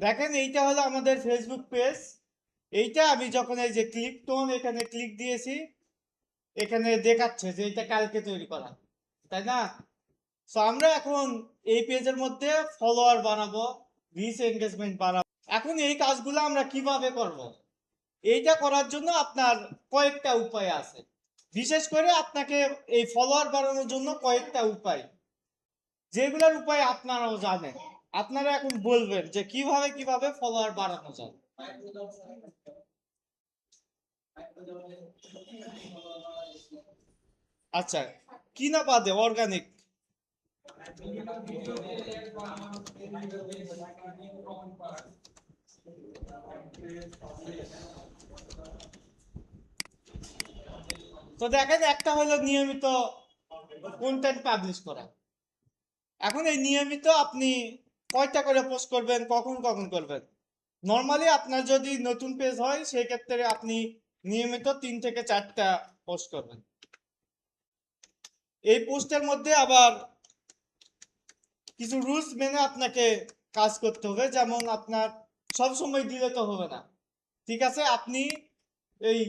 দেখেন এইটা হলো আমাদের ফেসবুক পেজ। এইটা আমি যখন এই যে ক্লিক টোন এখানে ক্লিক দিয়েছি, এখানে দেখাচ্ছে যে এটা কালকে তৈরি করা, তাই না? সো আমরা এখন এই পেজের মধ্যে ফলোয়ার বানাবো, রিচ এঙ্গেজমেন্ট বানাবো। এখন এই কাজগুলো আমরা কিভাবে করব? এইটা করার জন্য আপনার কয়েকটা উপায় আছে। বিশেষ করে আপনাকে এই ফলোয়ার বাড়ানোর জন্য কয়েকটা উপায়, যেগুলোর উপায় আপনারাও জানেন। আপনারা এখন বলবেন যে কিভাবে কিভাবে ফলোয়ার বাড়ানো যায়। আচ্ছা, কি না বাদে অর্গানিক। তো দেখেন, একটা হলো নিয়মিত কন্টেন্ট পাবলিশ করা। এখন এই নিয়মিত আপনি কয়টা করে পোস্ট করবেন, কখন কখন করবেন? নর্মালি আপনার যদি নতুন পেজ হয় সেই ক্ষেত্রে আপনি নিয়মিত 3 থেকে 4টা পোস্ট করবেন। এই পোস্টের মধ্যে আবার কিছু রুলস মেনে আপনাকে কাজ করতে হবে। যেমন আপনার সব সময় দিলে তো হবে না, ঠিক আছে? আপনি এই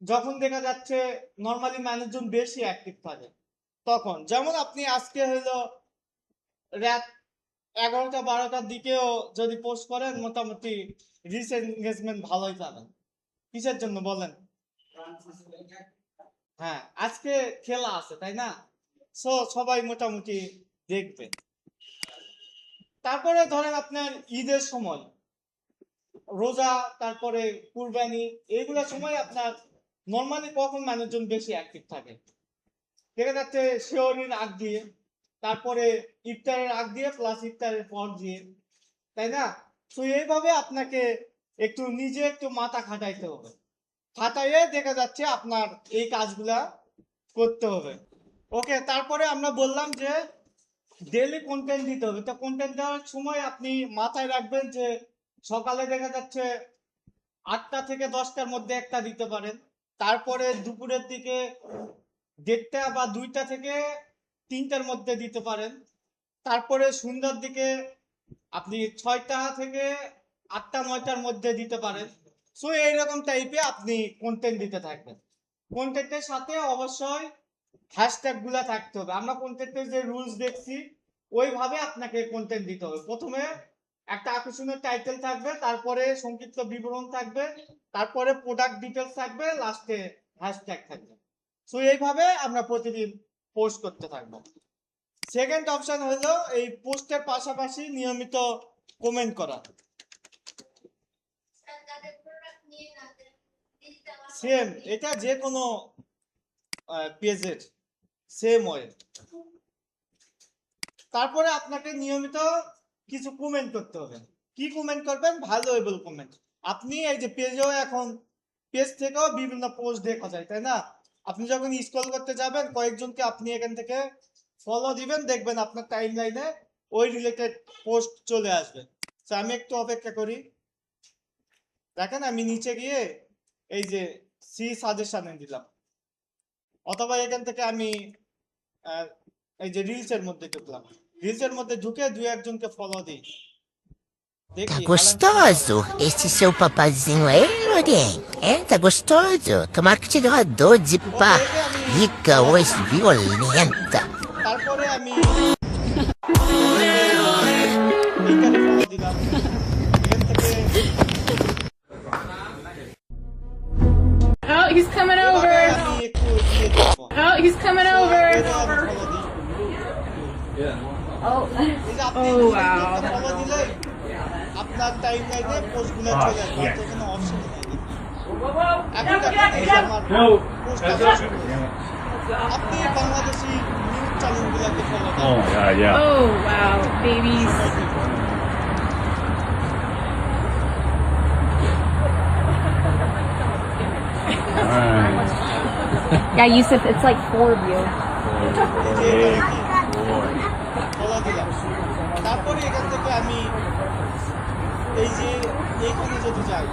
যখন দেখা যাচ্ছে নর্মালি মানুষজন বেশি অ্যাক্টিভ থাকে তখন, যেমন আপনি আজকে হলো রাত 11টা 12টার দিকেও যদি পোস্ট করেন, মোটামুটি রিচ এনগেজমেন্ট ভালোই পাবেন। কিসের জন্য বলেন? হ্যাঁ, আজকে খেলা আছে, তাই না? সো সবাই মোটামুটি দেখবে। তারপরে ধরেন আপনার ঈদের সময়, রোজা, তারপরে কুরবানি, এইগুলো সময় আপনার নর্মালি কখন মানুষজন বেশি অ্যাক্টিভ থাকে? দেখা যাচ্ছে শিওরির আগ দিয়ে, তারপরে ইফতারের আগ দিয়ে, প্লাস ইফতারের পর দিয়ে, তাই না? তো এইভাবে আপনাকে একটু নিজে একটু মাথা খাটাইতে হবে। খাটাইয়ে দেখা যাচ্ছে আপনার এই কাজগুলা করতে হবে। ওকে, তারপরে আমরা বললাম যে ডেইলি কন্টেন্ট দিতে হবে। তো কন্টেন্ট দেওয়ার সময় আপনি মাথায় রাখবেন যে সকালে দেখা যাচ্ছে 8টা থেকে 10টার মধ্যে একটা দিতে পারেন, তারপরে দুপুরের দিকে 1:30 বা 2টা থেকে 3টার মধ্যে দিতে পারেন, তারপরে সন্ধ্যার দিকে আপনি 6টা থেকে 8টা 9টার মধ্যে দিতে পারেন। সো এইরকম টাইপে আপনি কন্টেন্ট দিতে থাকবেন। কন্টেন্টের সাথে অবশ্যই হ্যাশট্যাগ গুলা থাকতে হবে। আমরা কন্টেন্টের যে রুলস দেখছি ওইভাবে আপনাকে কন্টেন্ট দিতে হবে। প্রথমে একটা আকর্ষণীয় টাইটেল থাকবে, তারপরে সংক্ষিপ্ত বিবরণ থাকবে, তারপরে প্রোডাক্ট ডিটেলস থাকবে, লাস্টে হ্যাশট্যাগ থাকবে। সো এইভাবে আমরা প্রতিদিন পোস্ট করতে থাকবো। সেকেন্ড অপশন হলো এই পোস্টের পাশাপাশি নিয়মিত কমেন্ট করা। সেম, এটা যে কোনো পেজের সেম ওয়ে। তারপরে আপনাকে নিয়মিত কিছু কমেন্ট করতে হবে। কি কমেন্ট করবেন? Valuable comment. আপনি এই যে পেজেও এখন পেজ থেকেও বিভিন্ন পোস্ট দেখা যায়, তাই না? আপনি যখন স্ক্রল করতে যাবেন, কয়েকজনকে আপনি এখান থেকে ফলো দিবেন, দেখবেন আপনার টাইম লাইনে ওই রিলেটেড পোস্ট চলে আসবে। তো আমি একটু অপেক্ষা করি। দেখেন, আমি নিচে গিয়ে এই যে সি সাজেশনে দিলাম, অথবা এখান থেকে আমি এই যে রিলসের মধ্যে ঢুকলাম, রিলসের মধ্যে ঢুকে 2-1জনকে ফলো দিই, Tá দেখি হালান কি হয়। gostoso esse seu papazinho aí, Loren? É, tá gostoso. Tomara que te dê uma dor de ওকে, এতে আমি barriga ফলো hoje দিলাম। violenta. তারপরে আমি এইখানে ফলো দিলাম, এখান থেকে Oh, he's coming এভাবে over. আমি একটু দিয়ে দেখবো। Oh, he's coming over. এরও আমি ফলো দিই। Oh. এই যে আপনি Oh, wow. ফলো দিলেই আপনার টাইম লাইনে পোস্টগুলো চলে আসবে, আর এখানে অপশন নাই। এখন দেখেন এই যে আমার পোস্ট আসা শুরু হয়েছে। আপনি বাংলাদেশি নিউজ চ্যানেলগুলোকে ফলো Oh করেন। my god, yeah. Oh, wow, babies. Nice. Yeah, Yusuf, it's like 4 of you. Follow দিলাম। তারপরে এখান থেকে আমি এই যে এইখানে যদি যাই,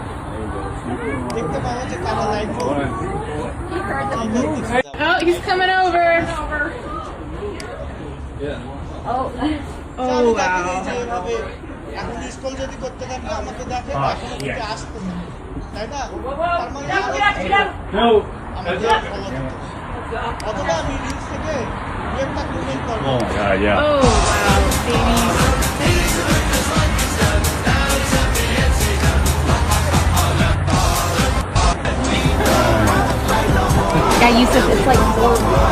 দেখতে পাবো যে কারা live Oh, he's coming over. Oh. Oh, wow. এইভাবে এখন স্কুল যদি করতে থাকবে আমাকে দেখে এখনো থেকে আসতে থাকে, তাই না? তার মানে আমাকে follow করতে হবে। অথবা আমি রিলস থেকে দু একটা কমেন্ট করবো। Oh, yeah. Oh wow, babies. Yeah, Yusuf, it's like 4 views.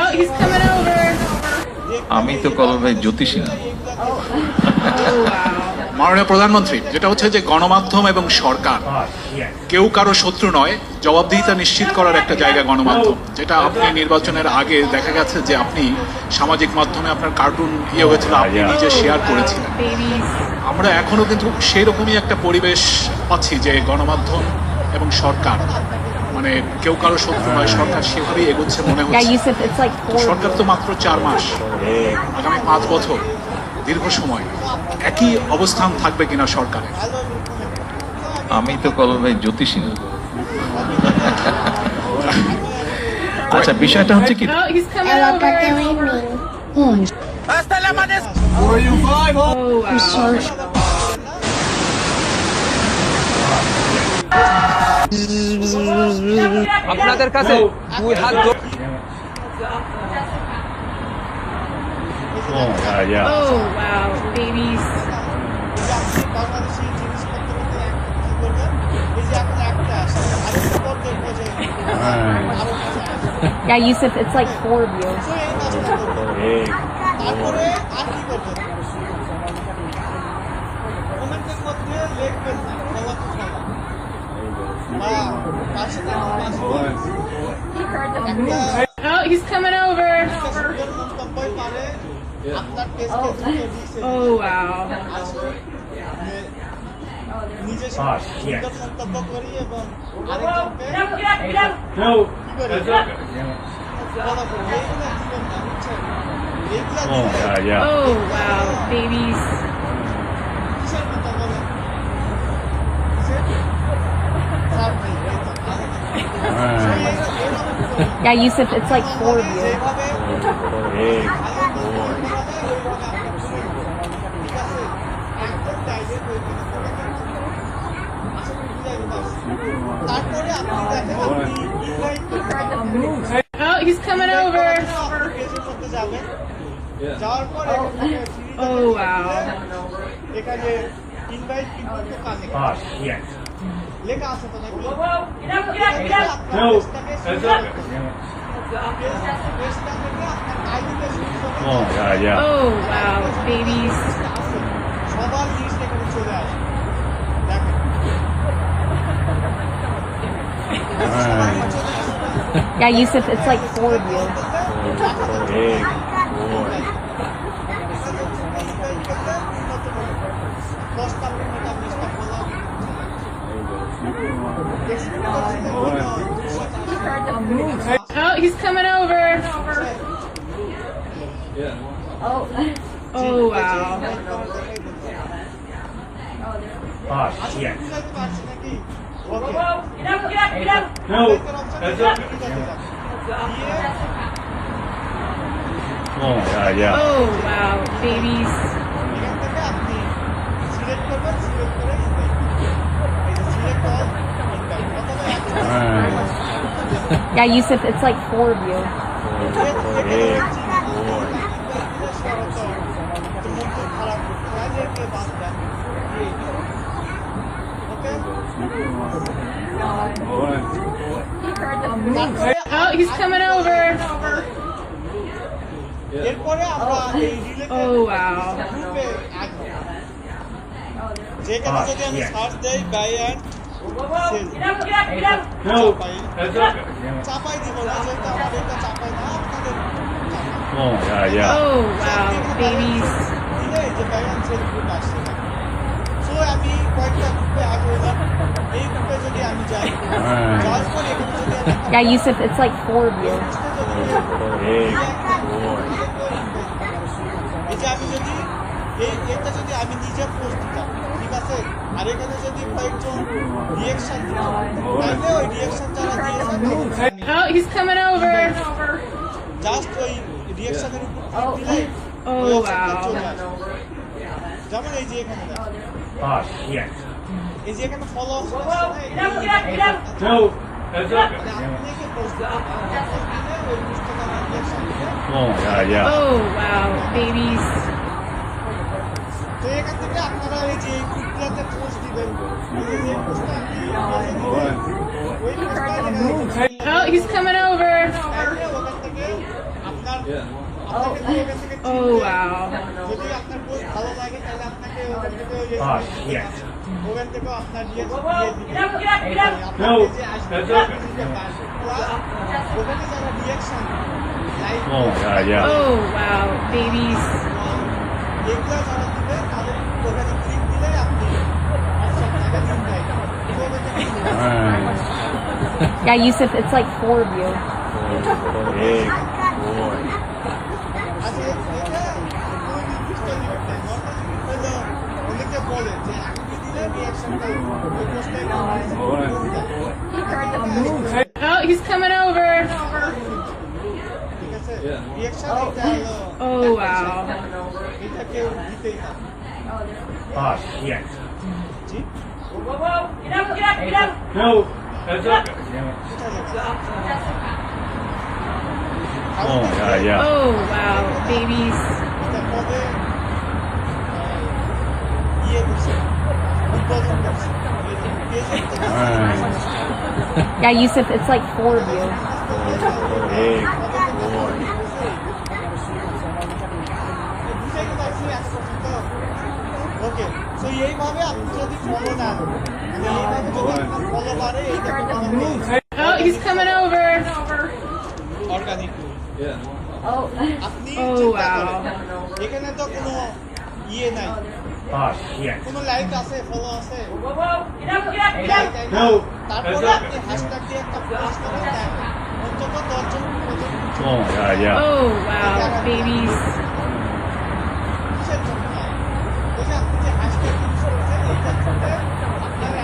Oh, he's coming over. আমি তো কলম ভাই জ্যোতিষী না। Oh wow. মাননীয় প্রধানমন্ত্রী, যেটা হচ্ছে যে গণমাধ্যম এবং সরকার কেউ কারো শত্রু নয়, জবাবদিহিতা নিশ্চিত করার একটা জায়গা গণমাধ্যম। যেটা আপনি নির্বাচনের আগে দেখা গেছে যে আপনি সামাজিক মাধ্যমে আপনার কার্টুন হয়েছিল, আপনি নিজে শেয়ার করেছিলেন। Babies. আমরা এখনো কিন্তু সেই রকমই একটা পরিবেশ পাচ্ছি যে গণমাধ্যম এবং সরকার মানে কেউ কারো শত্রু নয়, সরকার সেভাবেই এগোচ্ছে মনে Yeah, হচ্ছে। Yusuf, it's like 4 Sarkar views. তো মাত্র 4 মাস, আগামী 5 বছর, দীর্ঘ সময় একই অবস্থান থাকবে কিনা সরকারের? আমি তো কলম ভাই জ্যোতিষী না। আচ্ছা, বিষয়টা হচ্ছে কি, Oh, he's coming over. Oh wow. আপনাদের কাছে দুই হাত Oh, yeah. Oh wow, babies. Bangladeshi জিনিসপত্রের মধ্যে কি করবেন? এই যে এখন একটা আসে, আরেকটা পর দেখবো যে আরো কিছু আসে। Yeah, Yusuf, it's like 4 views. So এই কাজটা করবেন। তারপরে আর কি করবেন? কমেন্টের মধ্যে লিখবেন না, বলা তো না। বা পাশে থাকা একটা Oh, he's coming over. সুন্দর মন্তব্যই পারে আপনার পেজকে দ্রুত দিচ্ছে। Oh wow. নিজে সুন্দর মন্তব্য করি এবং আরেকজনকে কি করি? ফলো করি। এইগুলো দিবেন না, বুঝছেন? এইগুলো Oh, দিলে yeah. Oh wow, babies. কিসের কথা বলেন? কিসের? খারাপ নেই, এই তো। So এরকম করি। Yeah, Yusuf, it's like 4 views. যেভাবে তারপরে আপনি দেখেন আপনি ইনভাইট করতে Oh, he's coming over. পেজের মধ্যে যাবেন, যাওয়ার পর Oh wow. এখানে ইনভাইট পিপল টু কানেক্ট লেখা আছে তো নাকি? পেজটা থেকে আপনার আইডিতে শুরু করবেন। Oh, yeah. Oh wow, babies. সবার লিস্ট এখানে চলে আসে, দেখেন Yeah, Yusuf, it's like 4 views. Oh, he's coming over. Oh wow. Oh, yeah. Oh wow, babies. Yeah, Yusuf, it's like 4 views. Oh, he's coming over. এরপরে আমরা এই Oh wow. গ্রুপে আসবো, যেখানে যদি আমি সার্চ দেই বাই অ্যান্ড চাপাই দিব না, যেহেতু আমার এটা চাপাই না, আপনাদের Oh, yeah. Oh wow, babies. দিলে যে বাই অ্যান্ড সেল গ্রুপ আসছে। সো আমি কয়েকটা গ্রুপে অ্যাড হইলাম। এই গ্রুপে যদি আমি যাই, যাওয়ার পর এখানে যদি আমি Yeah, Yusuf, it's like 4 views. এই যে আমি যদি এটা যদি আমি নিজে পোস্ট দিতাম, ঠিক আছে, আর এখানে যদি কয়েকজন রিঅ্যাকশন দিত তাহলে ওই রিঅ্যাকশন যারা দিয়েছে Oh, he's coming over. Just ওই রিঅ্যাকশনের উপর ক্লিক দিলে Oh, ওই wow. অপশনটা চলে আসে। যেমন এই যে এখানে দেখেন। Oh, shit. এই যে এখানে ফলো No, that's আপনাকে পোস্ট দিলে ওই পোস্টটা তারা রিঅ্যাকশন দিলে Oh, yeah. Oh, wow. Babies. তো এখান থেকে আপনারা এই যে গ্রুপগুলোতে পোস্ট দিবেন এই যে পোস্টটা আপনি দিবেন, ওই পোস্টটা Oh, he's coming over. ওখান থেকে আপনার আপনাকে ওখান থেকে Oh, wow. যদি আপনার পোস্ট ভালো লাগে তাহলে আপনাকে ওখান থেকে ওই Ah, shit. ওখান থেকেও আপনার রিঅ্যাকশন দিয়ে দিবে No, যে আসবে that's ওখানে যারা reaction like Oh, yeah. Oh, wow. Babies. এগুলো যারা দিবে তাদের ওখানে ক্লিক দিলে আপনি অপশন টাকা দিন দেয় Nice. Yeah, Yusuf, it's like 4 of you. Big boy. আচ্ছা এটা কোনো নির্দিষ্ট লিমিট নাই নর্মালি হলো অনেকে বলে যে আপনি দিলে রিঅ্যাকশনটা ওই পোস্টে Oh, he's coming over. ঠিক আছে রিঅ্যাকশন এটা হলো Oh, wow. এটা কেউ দিতেই না Oh, shit. G No, that's Oh, yeah. Oh, wow. Babies. এটা কবে ইয়ে করছে উদ্বোধন করছে এই যে Nice. Yeah, Yusuf, it's like 4 of you. Big boy. Okay so এইভাবে আপনি যদি ফলো না এইভাবে যদি আপনার ফলো বাড়ে এইটাকে বলা হয় Oh, he's coming over. Organic আপনি Oh, চিন্তা wow. করেন এখানে তো কোনো ইয়ে নাই Oh, shit. কোনো লাইক আছে ফলো আছে No, তারপরে আপনি হ্যাশট্যাগ দিয়ে একটা পোস্ট করে দেন অন্তত 10 জন পর্যন্ত Oh, yeah. Oh, wow. Babies. কিসের জন্য হয়? ওই যে আপনি যে হ্যাশট্যাগ ইউজ করছেন এইটার জন্য আপনার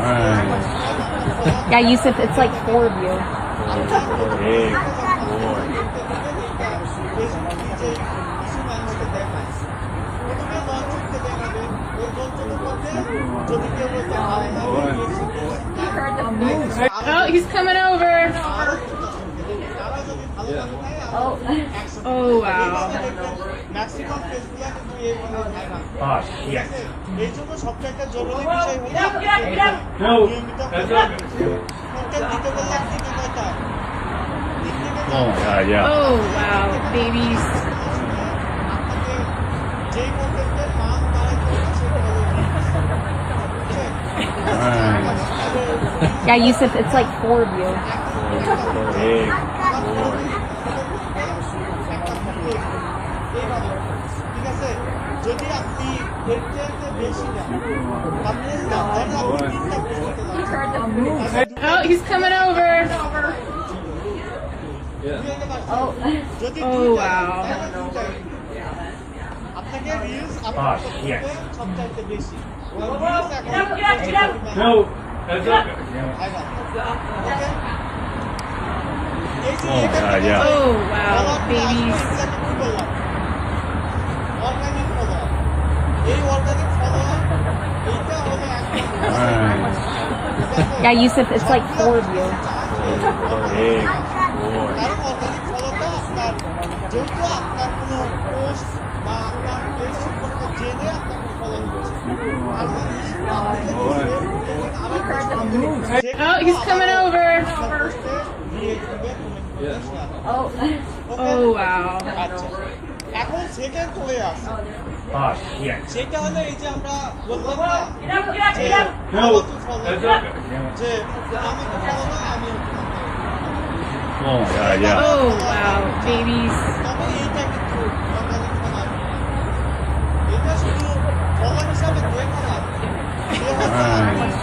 Nice. Yeah, Yusuf, it's like 4 of you. Big boy. Oh, he's coming over. Oh, wow. Maximum ফেসগুলো কিন্তু এইভাবে ভাইরাল Oh, shit. এই জন্য সবচেয়ে জরুরি বিষয় হলো No, নিয়মিত that's কন্টেন্ট দিতে বললে দিতে কয়টা তিন থেকে Oh, yeah. Oh, wow. Babies. আপনাকে যেই কন্টেন্টের মান বাড়াইতে হবে সেটা হলো Nice. Yeah, Yusuf, it's like 4 of you. Big boy. ঠিক আছে যদি আপনি এর চাইতে বেশি দেন আপনি ধরেন আপনি তিনটা পোস্ট করতে যাচ্ছেন Oh, he's coming over. যদি Oh, দুইটা wow. তাহলে দুইটাই। আপনাকে রিলস Ah, আপলোড yes. করতে সবচাইতে বেশি রিলস এখন No, that's ভাইরাল ওকে এই যে Oh, এখান থেকে yeah. যে Oh, wow. follow আপনি Babies. আসলে এগুলাকে কি বললাম? Organic follower। এই organic follower, এইটা হলো একদম Nice. Yeah, Yusuf, it's like 4 of you. Big boy. কারণ organic follow-টা আপনার যেহেতু আপনার কোনো post বা আপনার page সম্পর্কে জেনে আপনাকে follow করছে। আর আপনি যদি আরো post Oh, he's coming over. আপনার post-এ react দিবে, comment করবে, share করবে। Okay? Oh, wow. আচ্ছা এখন সেকেন্ড হয়ে আসে Oh, shit. সেটা হলো এই যে আমরা বললাম না যে No, follow to follow, that's যে আমাকে ফলো না আমি Oh, yeah. Oh, wow. Babies. তবে এইটা কিন্তু organic follow না। এটা শুধু ফলো হিসাবে দেখে না সে হচ্ছে Nice.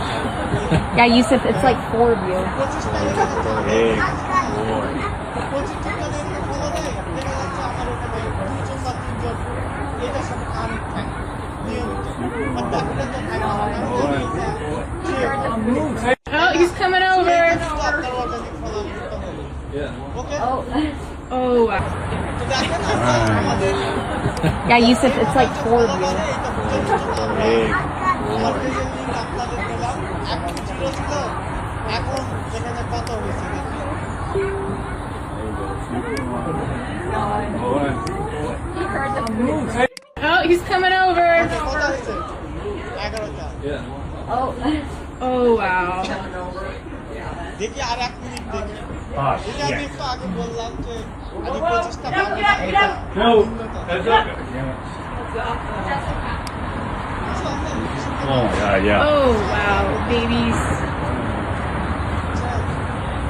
Yeah, Yusuf, it's like 4 of you. 25 তারিখে Big boy. 25 তারিখে ফলো দেয় দেখা যাচ্ছে আমার ওখানে 2 জন বা 3 জন এটার সাথে কানেক্ট থাকে নিয়মিত but Oh, he's coming over. আপনার organic follower করতে হবে। Okay? Oh. Oh, wow. তো দেখেন আমাদের Yeah, Yusuf, it's like 4 follower views. এটা বুঝে নিতে হবে। আমার পেজের লিঙ্ক আপনাদের দিলাম, এখন 0 ছিল, এখন সেখানে কত হয়েছে দেখুন। Oh, he's coming over. কত হয়েছে? 11টা। Oh. Oh, wow. দেখি আর 1 মিনিট দেখি। Oh, এই যে আমি shit. একটু আগে বললাম যে আমি 25টা পাবো না, এটা No, উন্নত। that's okay. Oh, yeah. Oh, wow. Babies.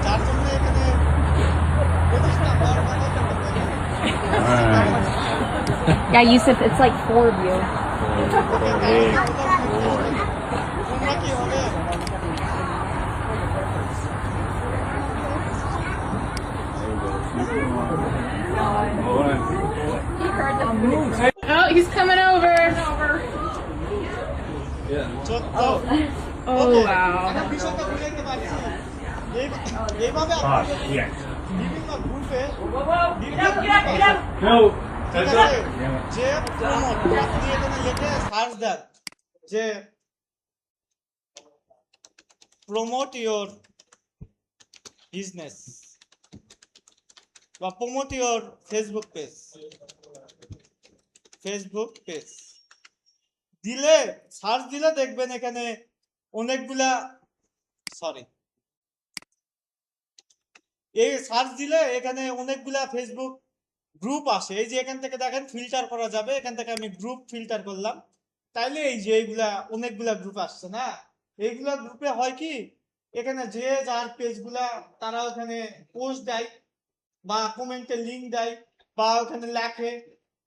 যার জন্য এখানে 25টা হওয়ার কথা তো বলতে হবে। Yeah, Yusuf, it's like 4 views. তোমরা কি হবে? Oh, he's coming over. 14 Oh, wow. এখন বিষয়টা বুঝাইতে পারছি। এইভাবে Oh, আপনি যদি shit. বিভিন্ন গ্রুপে বিভিন্ন group আছে, No, ঠিক that's আছে? okay. যে প্রমোট আপনি এখানে লিখে সার্চ দেন যে প্রমোট ইওর বিজনেস বা প্রমোট ইওর ফেসবুক পেজ দিলে সার্চ দিলে দেখবেন এখানে অনেকগুলা সরি এই সার্চ দিলে এখানে অনেকগুলা ফেসবুক গ্রুপ আসে। এই যে এখান থেকে দেখেন ফিল্টার করা যাবে, এখান থেকে আমি গ্রুপ ফিল্টার করলাম, তাইলে এই যে এইগুলা অনেকগুলা গ্রুপ আসছে না। এইগুলা গ্রুপে হয় কি এখানে যে যার পেজগুলা তারা ওখানে পোস্ট দেয় বা কমেন্টে লিংক দেয় বা ওখানে লেখে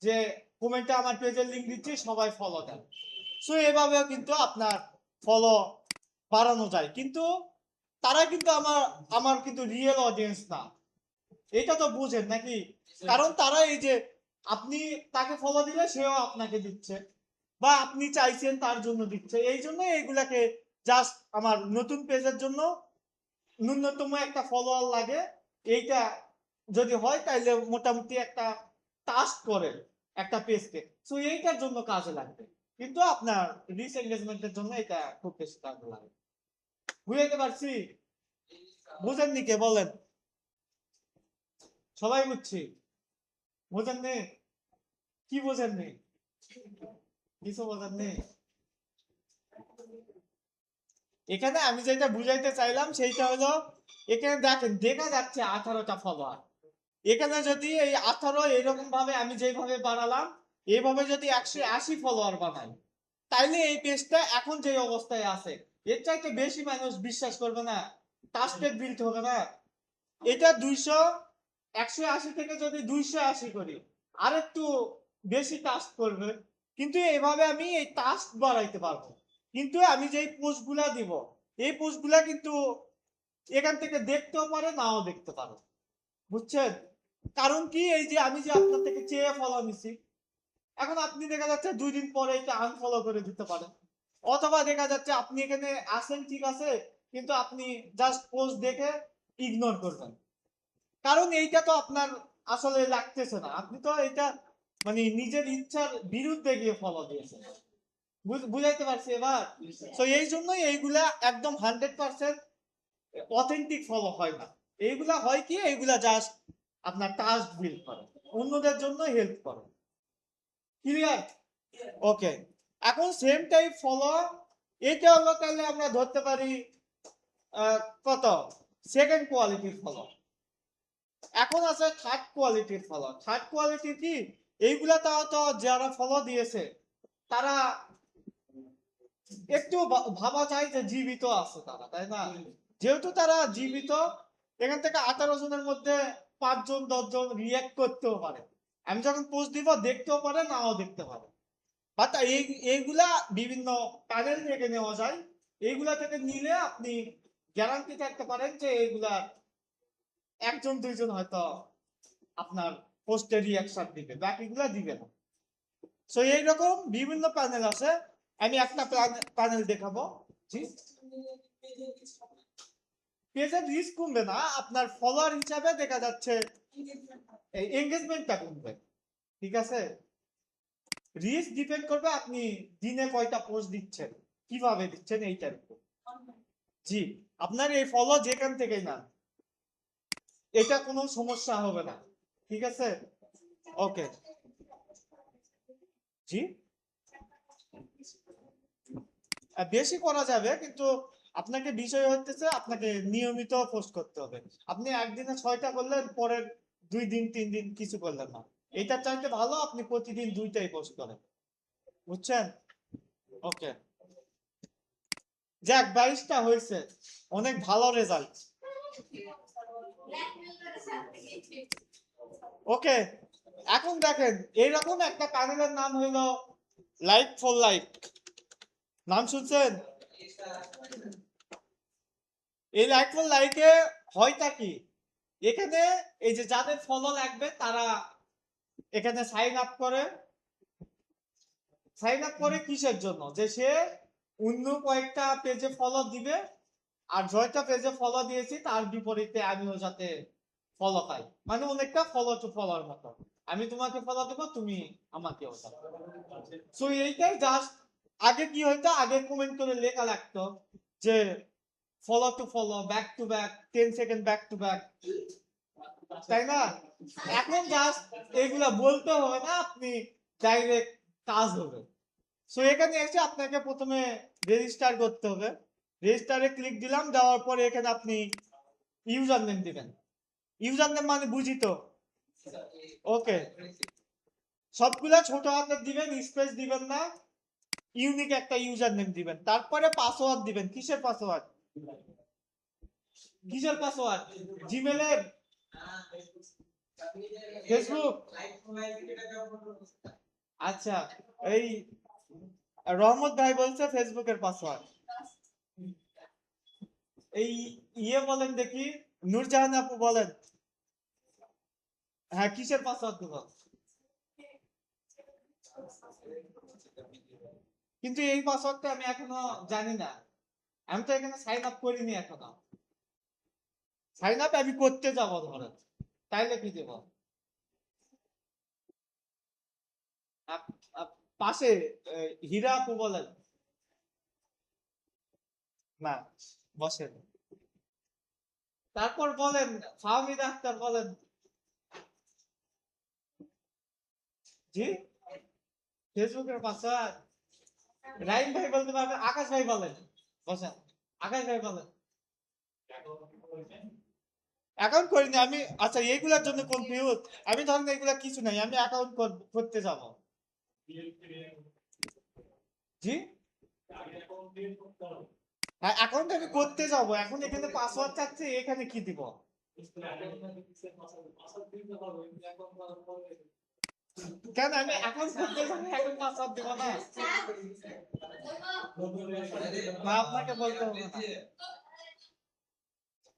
যে কমেন্টে আমার পেজের লিংক দিচ্ছি, সবাই ফলো দেন। সো এভাবেও কিন্তু আপনার ফলো বাড়ানো যায়, কিন্তু তারা কিন্তু আমার কিন্তু রিয়েল অডিয়েন্স না, এটা তো বুঝেন নাকি? কারণ তারা এই যে আপনি তাকে ফলো দিলে সেও আপনাকে দিচ্ছে বা আপনি চাইছেন তার জন্য দিচ্ছে, এই জন্য এইগুলাকে জাস্ট আমার নতুন পেজের জন্য ন্যূনতম একটা ফলোয়ার লাগে। এইটা যদি হয় তাইলে মোটামুটি একটা টাস্ক করেন একটা পেজকে, সো এইটার জন্য কাজে লাগবে, কিন্তু আপনার রিচ এঙ্গেজমেন্টের জন্য এটা খুব বেশি কাজে লাগে। বুঝাইতে পারছি? বুঝেননি কে বলেন? সবাই বুঝছি? বোঝেননি? কি বোঝেননি? কিছু বোঝেননি? এখানে আমি যেটা বুঝাইতে চাইলাম সেইটা হলো, এখানে দেখেন দেখা যাচ্ছে 18টা ফলোয়ার। এখানে যদি এই 18 এরকম ভাবে আমি যেভাবে বাড়ালাম এইভাবে যদি 180 ফলোয়ার বানাই, তাইলে এই পেজটা এখন যে অবস্থায় আছে এর চাইতে বেশি মানুষ বিশ্বাস করবে না, ট্রাস্টেড বিল্ড হবে না। এটা 180 থেকে যদি 280 করি আর একটু বেশি টাস্ক করবে, কিন্তু এভাবে আমি এই টাস্ক বাড়াইতে পারবো। কিন্তু আমি যে পোস্টগুলা দিব এই পোস্টগুলা কিন্তু এখান থেকে দেখতেও পারে নাও দেখতে পারে, বুঝছেন? কারণ কি এই যে আমি যে আপনার থেকে চেয়ে ফলো নিছি, এখন আপনি দেখা যাচ্ছে 2 দিন পরে এটা আনফলো করে দিতে পারেন, অথবা দেখা যাচ্ছে আপনি এখানে আসেন ঠিক আছে কিন্তু আপনি জাস্ট পোস্ট দেখে ইগনোর করবেন, কারণ এইটা তো আপনার আসলে লাগতেছে না, আপনি তো এটা মানে নিজের ইচ্ছার বিরুদ্ধে গিয়ে ফলো দিয়েছেন। বুঝাইতে পারছি এবার? তো এই জন্যই এইগুলা একদম 100% অথেন্টিক ফলো হয় না। এইগুলা হয় কি এইগুলা জাস্ট আপনার টাস্ক বিল্ড করে, অন্যদের জন্য হেল্প করে। ক্লিয়ার? ওকে, এখন সেম টাইপ ফলো এটা হলো, তাহলে আমরা ধরতে পারি কত সেকেন্ড কোয়ালিটির ফলো। এখন আছে থার্ড কোয়ালিটির ফলো। থার্ড কোয়ালিটি কি? এইগুলা তো যারা ফলো দিয়েছে তারা একটু ভাবা যায় যে জীবিত আছে তারা, তাই না? যেহেতু তারা জীবিত, এখান থেকে 18 জনের মধ্যে 5 জন 10 জন রিয়াক্ট করতেও পারে, আমি যখন পোস্ট দিব দেখতেও পারে নাও দেখতে পারে, বাট এইগুলা বিভিন্ন প্যানেল থেকে নেওয়া যায়। এইগুলা থেকে নিলে আপনি গ্যারান্টি থাকতে পারেন যে এইগুলা 1 জন 2 জন হয়তো আপনার পোস্টে রিয়াকশন দিবে, বাকিগুলা দিবে না। সো এইরকম বিভিন্ন প্যানেল আছে। আমি একটা প্যানেল দেখাবো। জি, পেজের রিচ কমবে না, আপনার ফলোয়ার হিসাবে দেখা যাচ্ছে এই এঙ্গেজমেন্টটা কমবে। ঠিক আছে, রিচ ডিপেন্ড করবে আপনি দিনে কয়টা পোস্ট দিচ্ছেন, কিভাবে দিচ্ছেন এইটার উপর। জি, আপনার এই ফলো যেখান থেকেই না, এটা কোনো সমস্যা হবে না। ঠিক আছে, ওকে। জি, বেশি করা যাবে, কিন্তু আপনাকে বিষয় হচ্ছে আপনাকে নিয়মিত পোস্ট করতে হবে। আপনি একদিনে 6টা করলেন, পরের 2 দিন 3 দিন কিছু করলেন না। এটা চাইতে ভালো আপনি প্রতিদিন 2টাই পোস্ট করেন, বুঝছেন? ওকে, যাক 22টা হয়েছে, অনেক ভালো রেজাল্ট। ওকে, এখন দেখেন এইরকম একটা প্যানেলের নাম হলো লাইক ফর লাইক, নাম শুনছেন? এই লাইক ফর লাইকে হয়টা কি, এখানে এই যে যাদের ফলো লাগবে তারা এখানে সাইন আপ করে। সাইন আপ করে কিসের জন্য? যে সে অন্য কয়েকটা পেজে ফলো দিবে, আর জয়টা পেজে ফলো দিয়েছি তার বিপরীতে আমিও যাতে ফলো পাই, মানে অনেকটা ফলো টু ফলোর মতো। আমি তোমাকে ফলো দেবো, তুমি আমাকে। সো এইটাই জাস্ট, আগে কি হইতো, আগে কমেন্ট করে লেখা লাগতো যে follow to follow, back to back, 10 second back to back, তাই না? এখন জাস্ট এগুলা বলতে হবে না, আপনি ডাইরেক্ট কাজ হবে। সো এখানে এসে আপনাকে প্রথমে রেজিস্টার করতে হবে। রেজিস্টারে ক্লিক দিলাম, দেওয়ার পরে এখানে আপনি ইউজার নেম দিবেন। ইউজার নেম মানে বুঝি তো? ওকে, সবগুলা ছোট হাতের দিবেন, স্পেস দিবেন না, ইউনিক একটা ইউজার নেম দিবেন। তারপরে পাসওয়ার্ড দিবেন। কিসের পাসওয়ার্ড? কিসের পাসওয়ার্ড? জিমেলের, ফেসবুক? আচ্ছা, এই রহমত ভাই বলছে ফেসবুকের পাসওয়ার্ড। এই ইয়ে বলেন দেখি, নূরজাহান আপু বলেন। হ্যাঁ, কিসের পাসওয়ার্ড দেব? কিন্তু এই পাসওয়ার্ডটা আমি এখনো জানি না, আমি তো এখানে সাইন আপ করিনি এখনো। সাইন আপ আমি করতে যাবো ধরেন, তাইলে কি দেব? পাশে হীরা আপু বলেন। না, বসেন। তারপর বলেন ফাহমিদ আক্তার বলেন। জি, ফেসবুকের পাসওয়ার্ড রাইম ভাই বলতে পারবে। আকাশ ভাই বলেন, বসেন। আকাশ ভাই বলেন। অ্যাকাউন্ট করিনি আমি। আচ্ছা, এইগুলার জন্য কনফিউজ। আমি ধরেন এগুলা কিছু নাই, আমি অ্যাকাউন্ট করতে যাব। জি, হ্যাঁ, অ্যাকাউন্ট আমি করতে যাব। এখন এখানে পাসওয়ার্ড চাচ্ছে, এখানে কি দিব? কেন আমি অ্যাকাউন্ট করতে যাব, এখন পাসওয়ার্ড দিব না? না, আপনাকে বলতে হবে না।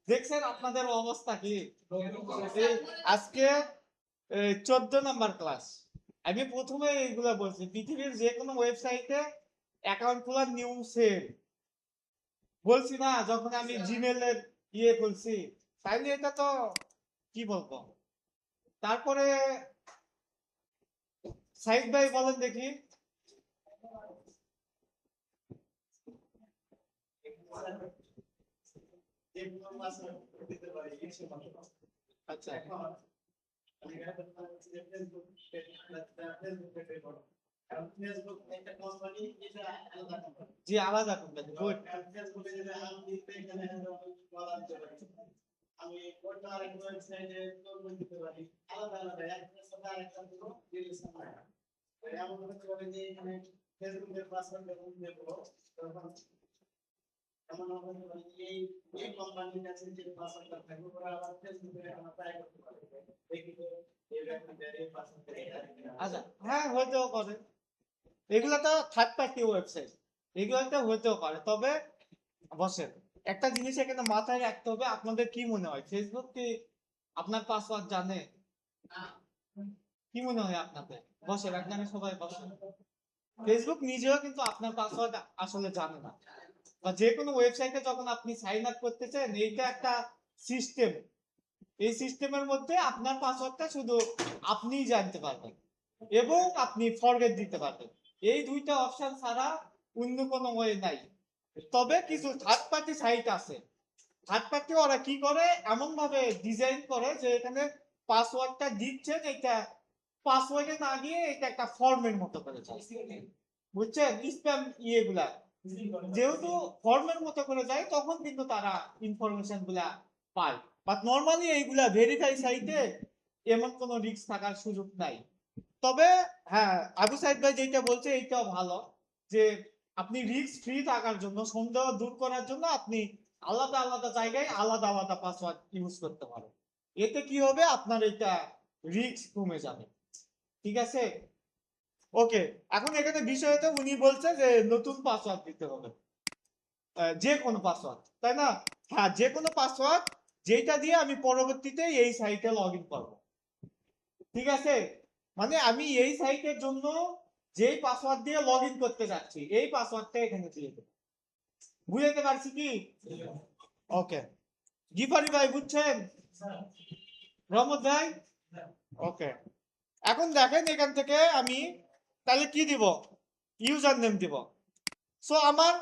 দেখছেন আপনাদের অবস্থা কি? এই আজকে 14 নাম্বার ক্লাস। আমি প্রথমে এইগুলা বলছি, পৃথিবীর যে কোনো ওয়েবসাইটে অ্যাকাউন্ট খোলার নিয়ম সেম বলছি না, যখন আমি জিমেলের ইয়ে খুলছি। তাইলে এটা তো কি বলবো। তারপরে সাইদ ভাই বলেন দেখি। আচ্ছা, জি, আলাদা কোম্পানি। গুড। আমি কোনটা আরেক ওয়েবসাইটে করব দিতে পারি আলাদা আলাদা একটা সাথে আরেকটা রিলেশন হয় এমন হতে পারে যে এখানে ফেসবুকের পাসওয়ার্ড দেব তখন এমন হতে পারে যে এই কোম্পানির কাছে যে পাসওয়ার্ডটা থাকবে ওরা আবার ফেসবুকে আমরা ট্রাই করতে পারি দেখি তো এই ব্যক্তিটার এই পাসওয়ার্ডটা। আচ্ছা, হ্যাঁ, হতেও পারে। এগুলো তো থার্ড পার্টি ওয়েবসাইট, এগুলোতে হতেও পারে। তবে বসেন, একটা জিনিস এখানে মাথায় রাখতে হবে। আপনাদের কি মনে হয় ফেসবুক কি আপনার পাসওয়ার্ড জানে? কি মনে হয় আপনাদের? বসেন, একদমই সবাই বসেন। ফেসবুক নিজেও কিন্তু আপনার পাসওয়ার্ড আসলে জানে না। বা যে কোনো ওয়েবসাইটে যখন আপনি সাইন আপ করতে চান, এইটা একটা সিস্টেম। এই সিস্টেমের মধ্যে আপনার পাসওয়ার্ডটা শুধু আপনিই জানতে পারবেন এবং আপনি ফরগেট দিতে পারবেন। এই দুইটা অপশন ছাড়া অন্য কোনো ওয়ে নাই। তবে কিছু থার্ড পার্টি সাইট আছে। থার্ড পার্টি ওরা কি করে, এমন ভাবে ডিজাইন করে যে এখানে পাসওয়ার্ডটা দিচ্ছেন, এটা পাসওয়ার্ডে না গিয়ে এটা একটা ফর্মের মতো করে যায়, বুঝছেন? স্প্যাম ইয়েগুলা যেহেতু ফর্মের মতো করে যায়, তখন কিন্তু তারা ইনফরমেশন গুলা পায়। বাট নর্মালি এইগুলা ভেরিফাই সাইটে এমন কোনো রিস্ক থাকার সুযোগ নাই। তবে হ্যাঁ, আবু সাইদ ভাই যেটা বলছে এইটাও ভালো, যে আপনি রিস্ক ফ্রি থাকার জন্য, সন্দেহ দূর করার জন্য আপনি আলাদা আলাদা জায়গায় আলাদা আলাদা পাসওয়ার্ড ইউজ করতে পারেন। এতে কি হবে, আপনার এটা রিস্ক কমে যাবে। ঠিক আছে, ওকে। এখন এখানে বিষয়টা উনি বলছে যে নতুন পাসওয়ার্ড দিতে হবে, যে কোনো পাসওয়ার্ড, তাই না? হ্যাঁ, যে কোনো পাসওয়ার্ড যেটা দিয়ে আমি পরবর্তীতে এই সাইটে লগ ইন করবো। ঠিক আছে, মানে আমি এই সাইটের জন্য যেই পাসওয়ার্ড দিয়ে লগ ইন করতে যাচ্ছি, এই পাসওয়ার্ডটা এখানে দিয়ে দেবো। বুঝতে পারছি কি? ওকে, গিফারি ভাই বুঝছেন? রহমত ভাই, ওকে। এখন দেখেন এখান থেকে আমি তাহলে কি দিব, ইউজার নেম দিব। সো আমার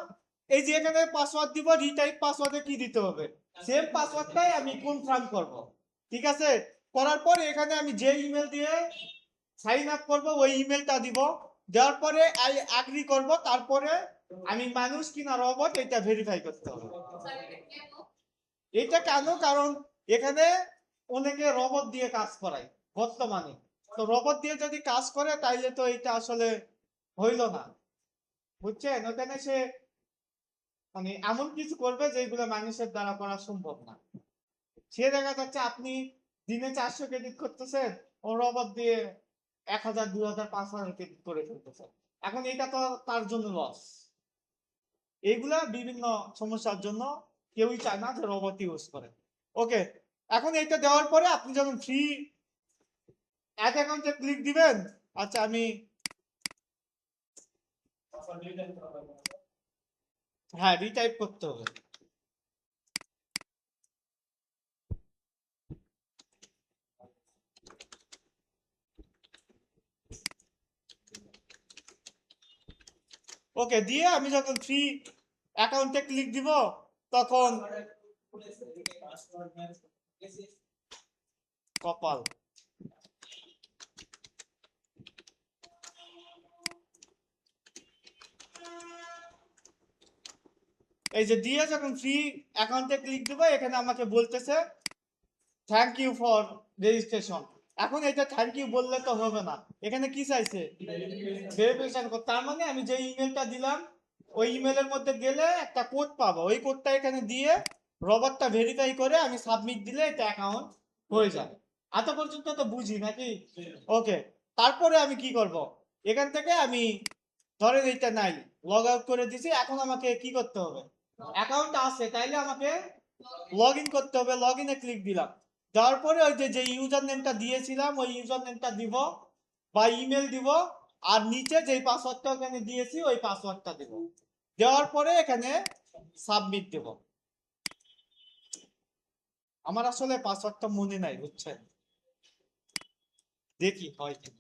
এই যে এখানে পাসওয়ার্ড দিব, রিটাইপ পাসওয়ার্ডে কি দিতে হবে, সেম পাসওয়ার্ডটাই আমি কনফার্ম করব। ঠিক আছে, করার পর এখানে আমি যে ইমেল দিয়ে সাইন আপ করব ওই ইমেলটা দিব। দেওয়ার পরে আই এগ্রি করব, তারপরে আমি মানুষ কিনা রোবট এটা ভেরিফাই করতে হবে। এটা কেন, কারণ এখানে অনেকে রোবট দিয়ে কাজ করায় বর্তমানে। তো রোবট দিয়ে যদি কাজ করে তাইলে তো এটা আসলে হইল না, বুঝছেন? ওখানে সে মানে এমন কিছু করবে যেগুলো মানুষের দ্বারা করা সম্ভব না। সে দেখা যাচ্ছে আপনি দিনে 400 ক্রেডিট করতেছেন, ও রোবট দিয়ে 1000, 2000, 5000 ক্রেডিট করে ফেলতেছে। এখন এটা তো তার জন্য লস। এইগুলা বিভিন্ন সমস্যার জন্য কেউই চায় না যে রোবট ইউজ করে। ওকে, এখন এইটা দেওয়ার পরে আপনি যখন ফ্রি অ্যাড অ্যাকাউন্টে ক্লিক দিবেন, আচ্ছা আমি হ্যাঁ রিটাইপ করতে হবে। ওকে, দিয়ে আমি যখন ফ্রি অ্যাকাউন্টে ক্লিক দিব তখন কপাল এই যে দিয়ে যখন ফ্রি অ্যাকাউন্টে ক্লিক দিব, এখানে আমাকে বলতেছে থ্যাংক ইউ ফর রেজিস্ট্রেশন। এখন এটা থ্যাংক ইউ বললে তো হবে না, এখানে কি চাইছে, ভেরিফিকেশন কোড। তার মানে আমি যে ইমেলটা দিলাম ওই ইমেলের মধ্যে গেলে একটা কোড পাবো, ওই কোডটা এখানে দিয়ে রবারটা ভেরিফাই করে আমি সাবমিট দিলে এটা অ্যাকাউন্ট হয়ে যাবে। এত পর্যন্ত তো বুঝি নাকি? ওকে, তারপরে আমি কি করব, এখান থেকে আমি ধরেন এইটা নাই, লগ আউট করে দিছি। এখন আমাকে কি করতে হবে, অ্যাকাউন্ট আছে তাইলে আমাকে লগ ইন করতে হবে। লগ ইনে ক্লিক দিলাম, দেওয়ার পরে ওই যে ইউজার নেমটা দিয়েছিলাম ওই ইউজার নেমটা দিব বা ইমেল দিব, আর নিচে যে পাসওয়ার্ডটা ওখানে দিয়েছি ওই পাসওয়ার্ডটা দিব। দেওয়ার পরে এখানে সাবমিট দেব। আমার আসলে পাসওয়ার্ডটা মনে নাই, বুঝছেন? দেখি হয় কিনা।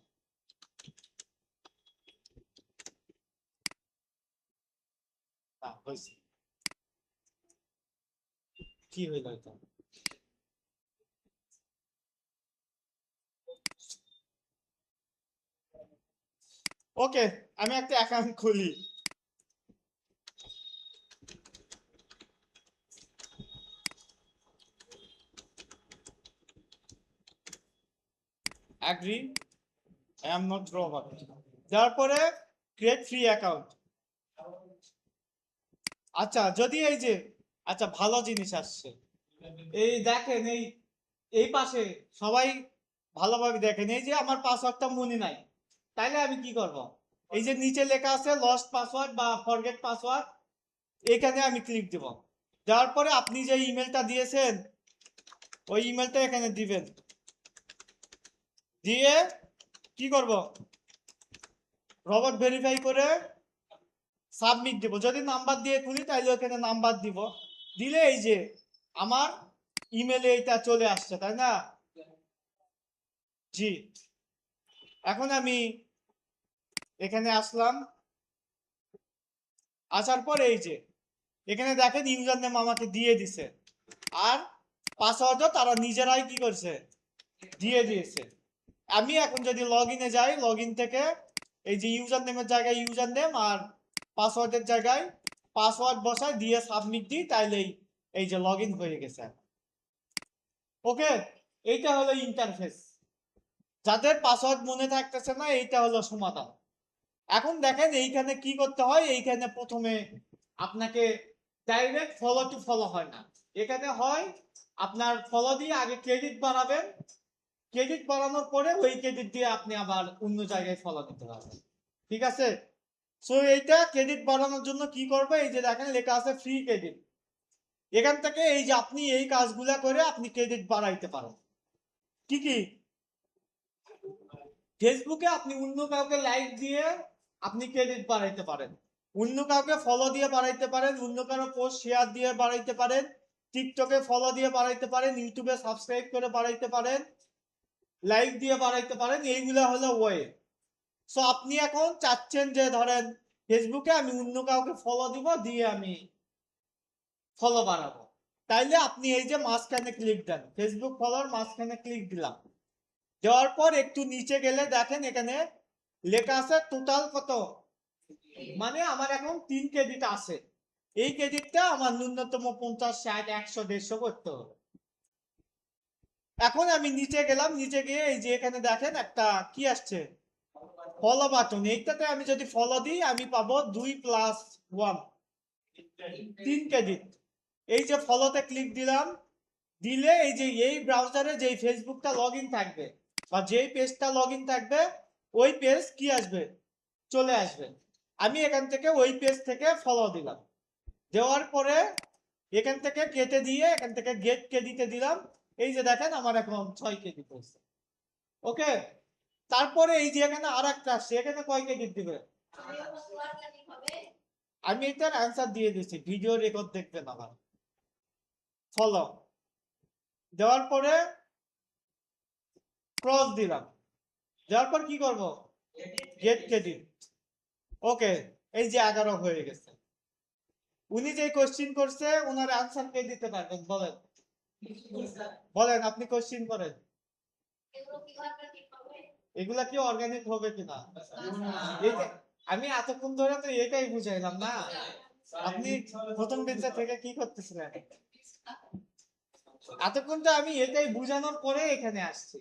হয়েছে, কি হইল এটা? ওকে, আমি একটা অ্যাকাউন্ট খুলি। Agree, I am not robot. দেওয়ার পরে ক্রিয়েট ফ্রি অ্যাকাউন্ট। আচ্ছা, যদি এই যে আচ্ছা ভালো জিনিস আসছে, এই দেখেন এই এই পাশে সবাই ভালোভাবে দেখেন, এই যে আমার পাসওয়ার্ডটা মনে নাই, তাইলে আমি কি করব, এই যে নিচে লেখা আছে লস্ট পাসওয়ার্ড বা ফরগেট পাসওয়ার্ড, এখানে আমি ক্লিক দেব। দেওয়ার পরে আপনি যে ইমেলটা দিয়েছেন ওই ইমেলটা এখানে দিবেন, দিয়ে কি করব, রবট ভেরিফাই করে সাবমিট দিব। যদি নাম্বার দিয়ে খুলি তাহলে ওখানে নাম্বার দিব, দিলে এই যে আমার ইমেলে এটা চলে আসছে, তাই না? জি, এখন আমি এখানে আসলাম, আসার পর এই যে এখানে দেখেন ইউজার নেম আমাকে দিয়ে দিছে, আর পাসওয়ার্ডও তারা নিজেরাই কি করছে, দিয়ে দিয়েছে। আমি এখন যদি লগ ইনে যাই, লগ ইন থেকে এই যে ইউজার নেমের জায়গায় ইউজার নেম আর পাসওয়ার্ডের জায়গায় পাসওয়ার্ড বসাই দিয়ে সাবমিট দিই, তাইলেই এই যে লগ ইন হয়ে গেছে। ওকে, এইটা হলো ইন্টারফেস। যাদের পাসওয়ার্ড মনে থাকতেছে না, এইটা হলো সমাধান। এখন দেখেন এইখানে কি করতে হয়, এইখানে প্রথমে আপনাকে ডাইরেক্ট ফলো টু ফলো হয় না, এখানে হয় আপনার ফলো দিয়ে আগে ক্রেডিট বাড়াবেন, ক্রেডিট বাড়ানোর পরে ওই ক্রেডিট দিয়ে আপনি আবার অন্য জায়গায় ফলো দিতে পারবেন। ঠিক আছে? সো এইটা ক্রেডিট বাড়ানোর জন্য কি করবে, এই যে দেখেন লেখা আছে ফ্রি ক্রেডিট, এখান থেকে এই যে আপনি এই কাজগুলা করে আপনি ক্রেডিট বাড়াইতে পারেন। কি কি? ফেসবুকে আপনি অন্য কাউকে লাইক দিয়ে আপনি ক্রেডিট বাড়াইতে পারেন, অন্য কাউকে ফলো দিয়ে বাড়াইতে পারেন, অন্য কারো পোস্ট শেয়ার দিয়ে বাড়াইতে পারেন, টিকটকে ফলো দিয়ে বাড়াইতে পারেন, ইউটিউবে সাবস্ক্রাইব করে বাড়াইতে পারেন, লাইক দিয়ে বাড়াইতে পারেন। এইগুলা হলো ওয়ে। সো আপনি এখন চাচ্ছেন যে ধরেন ফেসবুকে আমি অন্য কাউকে ফলো দিব, দিয়ে আমি ফলো বাড়াবো, তাইলে আপনি এই যে মাঝখানে ক্লিক দেন, ফেসবুক ফলোর মাঝখানে ক্লিক দিলাম, দেওয়ার পর একটু নিচে গেলে দেখেন এখানে লেখা আছে টোটাল কত, মানে আমার এখন 3 ক্রেডিট আছে, এই ক্রেডিটটা আমার ন্যূনতম 50, 60, 100, 150 করতে হবে। এখন আমি নিচে গেলাম, নিচে গিয়ে এই যে এখানে দেখেন একটা কি আসছে, ফলো বাটন, এইটাতে আমি যদি ফলো দিই আমি পাবো 2+1, 3 ক্রেডিট। এই যে ফলোতে ক্লিক দিলাম, দিলে এই যে এই ব্রাউজারে যে ফেসবুকটা লগ ইন থাকবে বা যেই পেজটা লগ ইন থাকবে ওই পেজ কি আসবে, চলে আসবে। আমি এখান থেকে ওই পেজ থেকে ফলো দিলাম, দেওয়ার পরে এখান থেকে কেটে দিয়ে এখান থেকে গেট ক্রেডিটে দিলাম, এই যে দেখেন আমার এখন 6 ক্রেডিট হয়েছে। ওকে, তারপরে এই যে এখানে আর একটা আসছে, এখানে কয় ক্রেডিট দিবে, আমি এটার অ্যান্সার দিয়ে দিচ্ছি, ভিডিও রেকর্ড দেখবেন আমার। ফলো দেওয়ার পরে ক্রস দিলাম, দেওয়ার পর কি করব, গেট ক্রেডিট। ওকে, এই যে 11 হয়ে গেছে। উনি যে কোশ্চিন করছে ওনার অ্যান্সার কে দিতে পারবেন, বলেন বলেন, আপনি কোশ্চিন করেন। এগুলা কি অর্গানিক হবে কিনা, আমি এতক্ষণ ধরে তো এটাই বুঝাইলাম না, আপনি প্রথম বেঞ্চে থেকে কি করতেছিলেন? এতক্ষণ তো আমি এটাই বুঝানোর পরে এখানে আসছি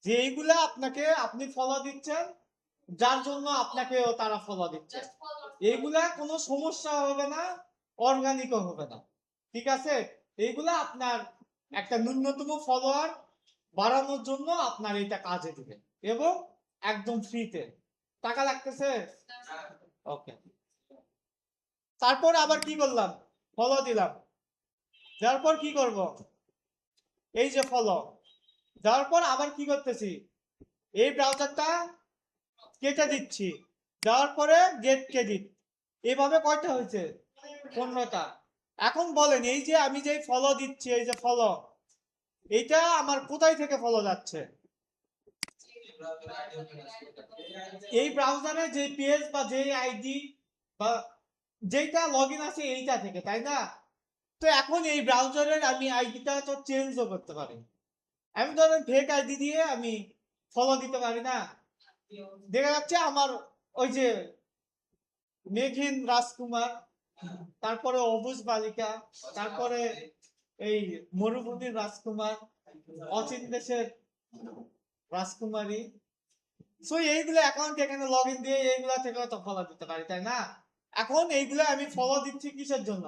যে এইগুলা আপনাকে আপনি ফলো দিচ্ছেন, যার জন্য আপনাকেও তারা ফলো দিচ্ছে, এইগুলা কোনো সমস্যা হবে না, অর্গানিকও হবে না। ঠিক আছে? এইগুলা আপনার একটা ন্যূনতম ফলোয়ার বাড়ানোর জন্য আপনার এটা কাজে দিবে, এবং একদম ফ্রিতে, টাকা লাগতেছে। ওকে, তারপর আবার কি করলাম, ফলো দিলাম, দেওয়ার পর কি করব, এই যে ফলো দেওয়ার পর আবার কি করতেছি, এই ব্রাউজারটা কেটে দিচ্ছি, দেওয়ার পরে গেট ক্রেডিট। এইভাবে কয়টা হয়েছে, 15টা। এখন বলেন এই যে আমি যে ফলো দিচ্ছি, এই যে ফলো, এইটা আমার কোথায় থেকে ফলো যাচ্ছে, এই ব্রাউজারে যে পেজ বা যে আইডি বা যেটা লগইন আছে এইটা থেকে, তাই না? তো এখন এই ব্রাউজারের আমি আইডিটা তো চেঞ্জও করতে পারি, আমি ধরেন ফেক আইডি দিয়ে আমি ফলো দিতে পারি না। দেখা যাচ্ছে আমার ওই যে মেঘিন রাজকুমার, তারপরে অবুজ বালিকা, তারপরে এই মরুভূমির রাজকুমার, অচিন দেশের রাজকুমারী, সো এইগুলো অ্যাকাউন্ট এখানে লগ ইন দিয়ে এইগুলা থেকে তো ফলো দিতে পারি, তাই না? এখন এইগুলো আমি ফলো দিচ্ছি কিসের জন্য,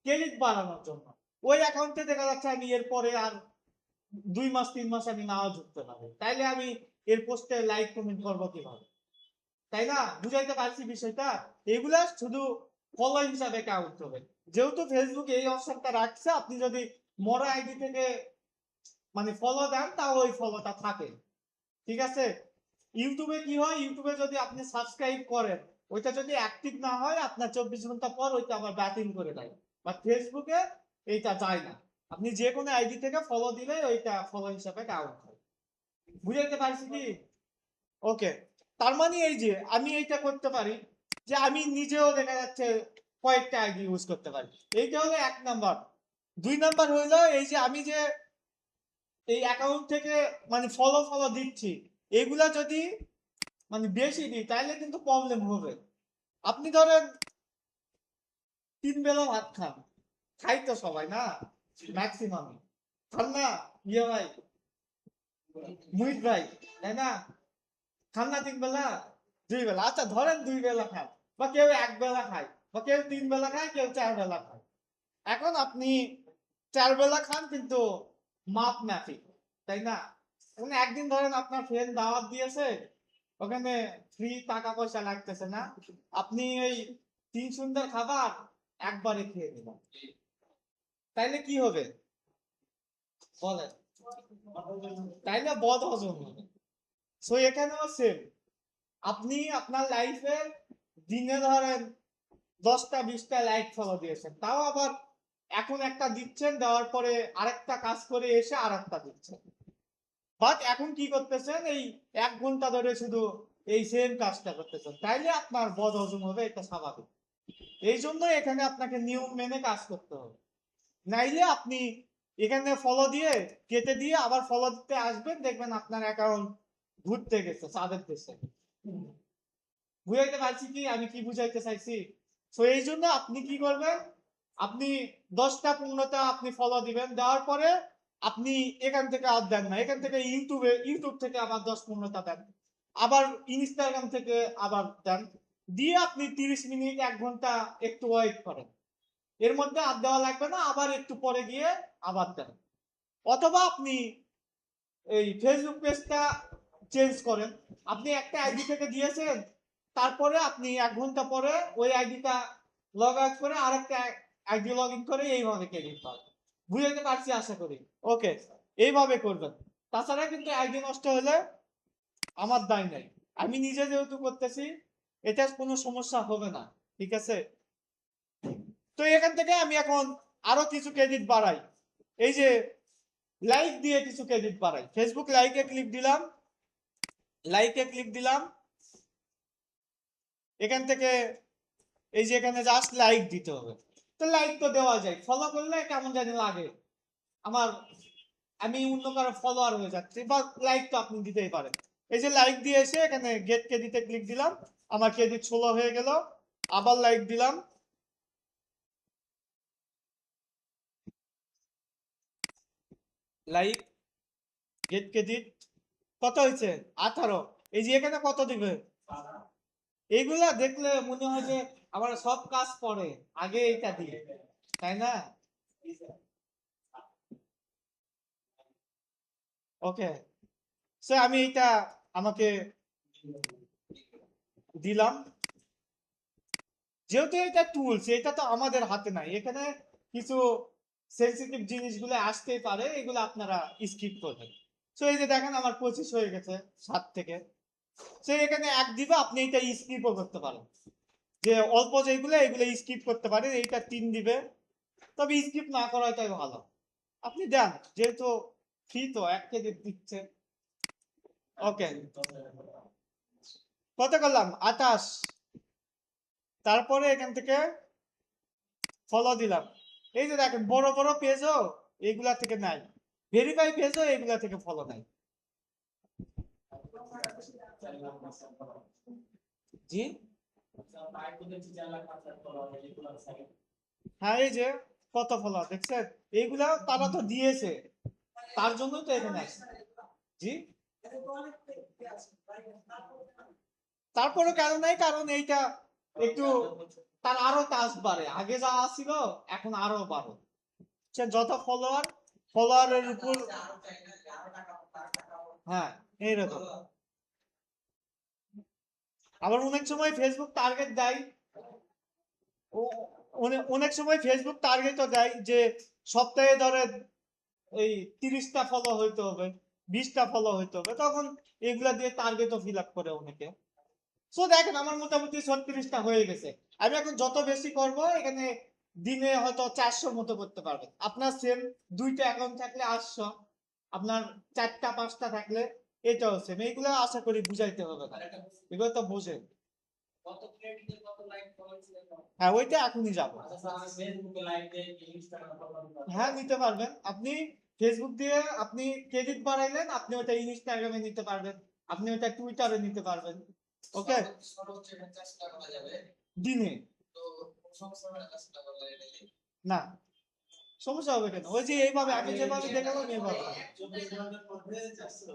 ক্রেডিট বাড়ানোর জন্য। ওই অ্যাকাউন্টে দেখা যাচ্ছে আমি এরপরে আর 2 মাস 3 মাস আমি নাও ঢুকতে পারি, তাইলে আমি এর পোস্টে লাইক কমেন্ট করবো কিভাবে, তাই না? বুঝাইতে পারছি বিষয়টা? এগুলা শুধু ফলো হিসাবে কাউন্ট হবে, যেহেতু ফেসবুক এই অপশনটা রাখছে, আপনি যদি মরা আইডি থেকে মানে ফলো দেন তাও ওই ফলোটা থাকে। ঠিক আছে? ইউটিউবে কি হয়, ইউটিউবে যদি আপনি সাবস্ক্রাইব করেন, ওইটা যদি অ্যাক্টিভ না হয় আপনার 24 ঘন্টা পর ওইটা আবার ব্যাটিং করে দেয়। বা ফেসবুকে এইটা যায় না, আপনি যে কোনো আইডি থেকে ফলো দিলে ওইটা ফলো হিসাবে কাউন্ট হয়। বুঝাইতে পারছি কি? ওকে, তার মানে এই যে আমি এইটা করতে পারি যে আমি নিজেও দেখা যাচ্ছে কয়েকটা আইডি ইউজ করতে পারি। এইটা হলো 1 নাম্বার। 2 নাম্বার হইলো এই যে আমি যে এই অ্যাকাউন্ট থেকে মানে ফলো দিচ্ছি, এগুলা যদি মানে বেশি দিই তাহলে কিন্তু প্রবলেম হবে। আপনি ধরেন 3 বেলা ভাত খান, খাই তো সবাই না, ম্যাক্সিমাম খান না, ইয়ে ভাই, মুহিত ভাই, তাই না? খান না 3 বেলা, 2 বেলা, আচ্ছা ধরেন 2 বেলা খান, বা কেউ 1 বেলা খায়, বা কেউ 3 বেলা খায়, কেউ 4 বেলা খায়। এখন আপনি 4 বেলা খান কিন্তু মাপ মাফিক, তাই না? এখন একদিন ধরেন আপনার ফ্রেন্ড দাওয়াত দিয়েছে, ওখানে ফ্রি টাকা পয়সা লাগতেছে না, আপনি এই 3 সুন্দর খাবার একবারে খেয়ে নিলেন, তাইলে কি হবে বলেন? তাইলে বদ হজম হবে। সো এখানেও সেম, আপনি আপনার লাইফে দিনে ধরেন 10টা 20টা লাইক ফলো দিয়েছেন, তাও আবার এখন একটা দিচ্ছেন, দেওয়ার পরে আরেকটা কাজ করে এসে আরেকটা দিচ্ছেন। বাট এখন কি করতেছেন, এই 1 ঘন্টা ধরে শুধু এই সেম কাজটা করতেছেন, তাইলে আপনার বদ হজম হবে, এটা স্বাভাবিক। এই জন্য এখানে আপনাকে নিয়ম মেনে কাজ করতে হবে, নাইলে আপনি এখানে ফলো দিয়ে কেটে দিয়ে আবার ফলো দিতে আসবেন, দেখবেন আপনার অ্যাকাউন্ট ঘুরতে গেছে চাঁদের দেশে। বুঝাইতে পারছি কি আমি কি বুঝাইতে চাইছি? তো এই জন্য আপনি কি করবেন, আপনি 10টা 15টা আপনি ফলো দিবেন, দেওয়ার পরে আপনি এখান থেকে আর দেন না, এখান থেকে ইউটিউব থেকে আবার 10 15টা দেন, আবার ইনস্টাগ্রাম থেকে আবার দেন, দিয়ে আপনি 30 মিনিট 1 ঘন্টা একটু ওয়েট করেন, এর মধ্যে আর দেওয়া লাগবে না, আবার একটু পরে গিয়ে আবার দেন। অথবা আপনি এই ফেসবুক পেজটা চেঞ্জ করেন, আপনি একটা আইডি থেকে দিয়েছেন, তারপরে আপনি 1 ঘন্টা পরে ওই আইডিটা লগ আউট করে আরেকটা আইডি লগ ইন করে এইভাবে ক্রেডিট পাবেন। বুঝাইতে পারছি আশা করি? ওকে, এইভাবে করবেন, তাছাড়া কিন্তু আইডি নষ্ট হলে আমার দায় নাই, আমি নিজে যেহেতু করতেছি এটা কোনো সমস্যা হবে না, ঠিক আছে? তো এখান থেকে আমি এখন আরো কিছু ক্রেডিট বাড়াই, এই যে লাইক দিয়ে কিছু ক্রেডিট বাড়াই। ফেসবুক লাইকে ক্লিক দিলাম, এখান থেকে এই যে এখানে জাস্ট লাইক দিতে হবে। তো লাইক তো দেওয়া যায়, ফলো করলে কেমন জানি লাগে আমার, আমি অন্য কারো ফলোয়ার হয়ে যাচ্ছি, বা লাইক তো আপনি দিতেই পারেন। এই যে লাইক দিয়ে এসে এখানে গেট ক্রেডিটে ক্লিক দিলাম, আমার ক্রেডিট 16 হয়ে গেল, আবার লাইক দিলাম, লাইক গেট ক্রেডিট কত হয়েছে 18। এই যে এখানে কত দিবে, এইগুলা দেখলে মনে হয় যে আমার সব কাজ পরে আগে এইটা দিয়ে, তাই না? ওকে, সে আমি এইটা আমাকে দিলাম, যেহেতু এটা টুলস, এটা তো আমাদের হাতে নাই, এখানে কিছু সেন্সিটিভ জিনিসগুলো আসতেই পারে, এগুলো আপনারা স্কিপ করবেন। সো এই যে দেখেন আমার 25 হয়ে গেছে 7 থেকে, সো এখানে 1 দিবে, আপনি এটা স্কিপও করতে পারেন, যে অল্প যেগুলো এগুলো স্কিপ করতে পারেন, এইটা 3 দিবে, তবে স্কিপ না করাটাই ভালো, আপনি দেন, যেহেতু ফ্রি তো 1 কেজি দিচ্ছে। ওকে, কত করলাম 28, তারপরে এখান থেকে ফলো দিলাম। এই যে দেখেন বড় বড় পেজও এইগুলা থেকে নাই, ভেরিফাই পেজও এইগুলা থেকে ফলো নাই। জি হ্যাঁ, এই যে কত ফলো দেখছেন, এইগুলা তারা তো দিয়েছে, তার জন্য তো এখানে আছে। জি তারপরে কেন নাই, কারণ এইটা একটু তার আরো কাজ বাড়ে, আগে যা ছিল এখন আরো বাড়ে, যত ফলোয়ারের উপর, হ্যাঁ এইরকম। আবার অনেক সময় ফেসবুক টার্গেট দেয়, অনেক সময় ফেসবুক টার্গেটও দেয় যে সপ্তাহে ধরে এই 30টা ফলো হইতে হবে, 20টা ফলো হইতে হবে, তখন এগুলা দিয়ে টার্গেটও ফিল আপ করে অনেকে। সো দেখেন আমার মোটামুটি 36টা হয়ে গেছে। আমি এখন যত বেশি করব এখানে দিনে হয়তো 400 মতো করতে পারবেন। আপনার সেম 2টা অ্যাকাউন্ট থাকলে 800, আপনার 4টা 5টা থাকলে এটাও সেম। এইগুলো আশা করি বুঝাইতে হবে না, এগুলো তো বোঝেন। কত ক্রেডিটে কত লাইক ফলোয়ার্স দেখো। হ্যাঁ ওইটা এখনই যাবো। আচ্ছা আমি ফেসবুকে লাইক দেই, ইনস্টাগ্রামে ফলো করি। হ্যাঁ নিতে পারবেন আপনি। ফেসবুক দিয়ে আপনি ক্রেডিট বাড়াইলেন, আপনি ওটা ইনস্টাগ্রামে নিতে পারবেন, আপনি ওটা টুইটারে নিতে পারবেন। ওকে, সর্বোচ্চ 50 টাকা করা যাবে। দিনে তো সমস্যা হবে না 50 টাকা করলে এটা না, সমস্যা হবে কেন? ওই যে এইভাবে আমি যেভাবে দেখালাম এইভাবে। 24 ঘন্টার মধ্যে 400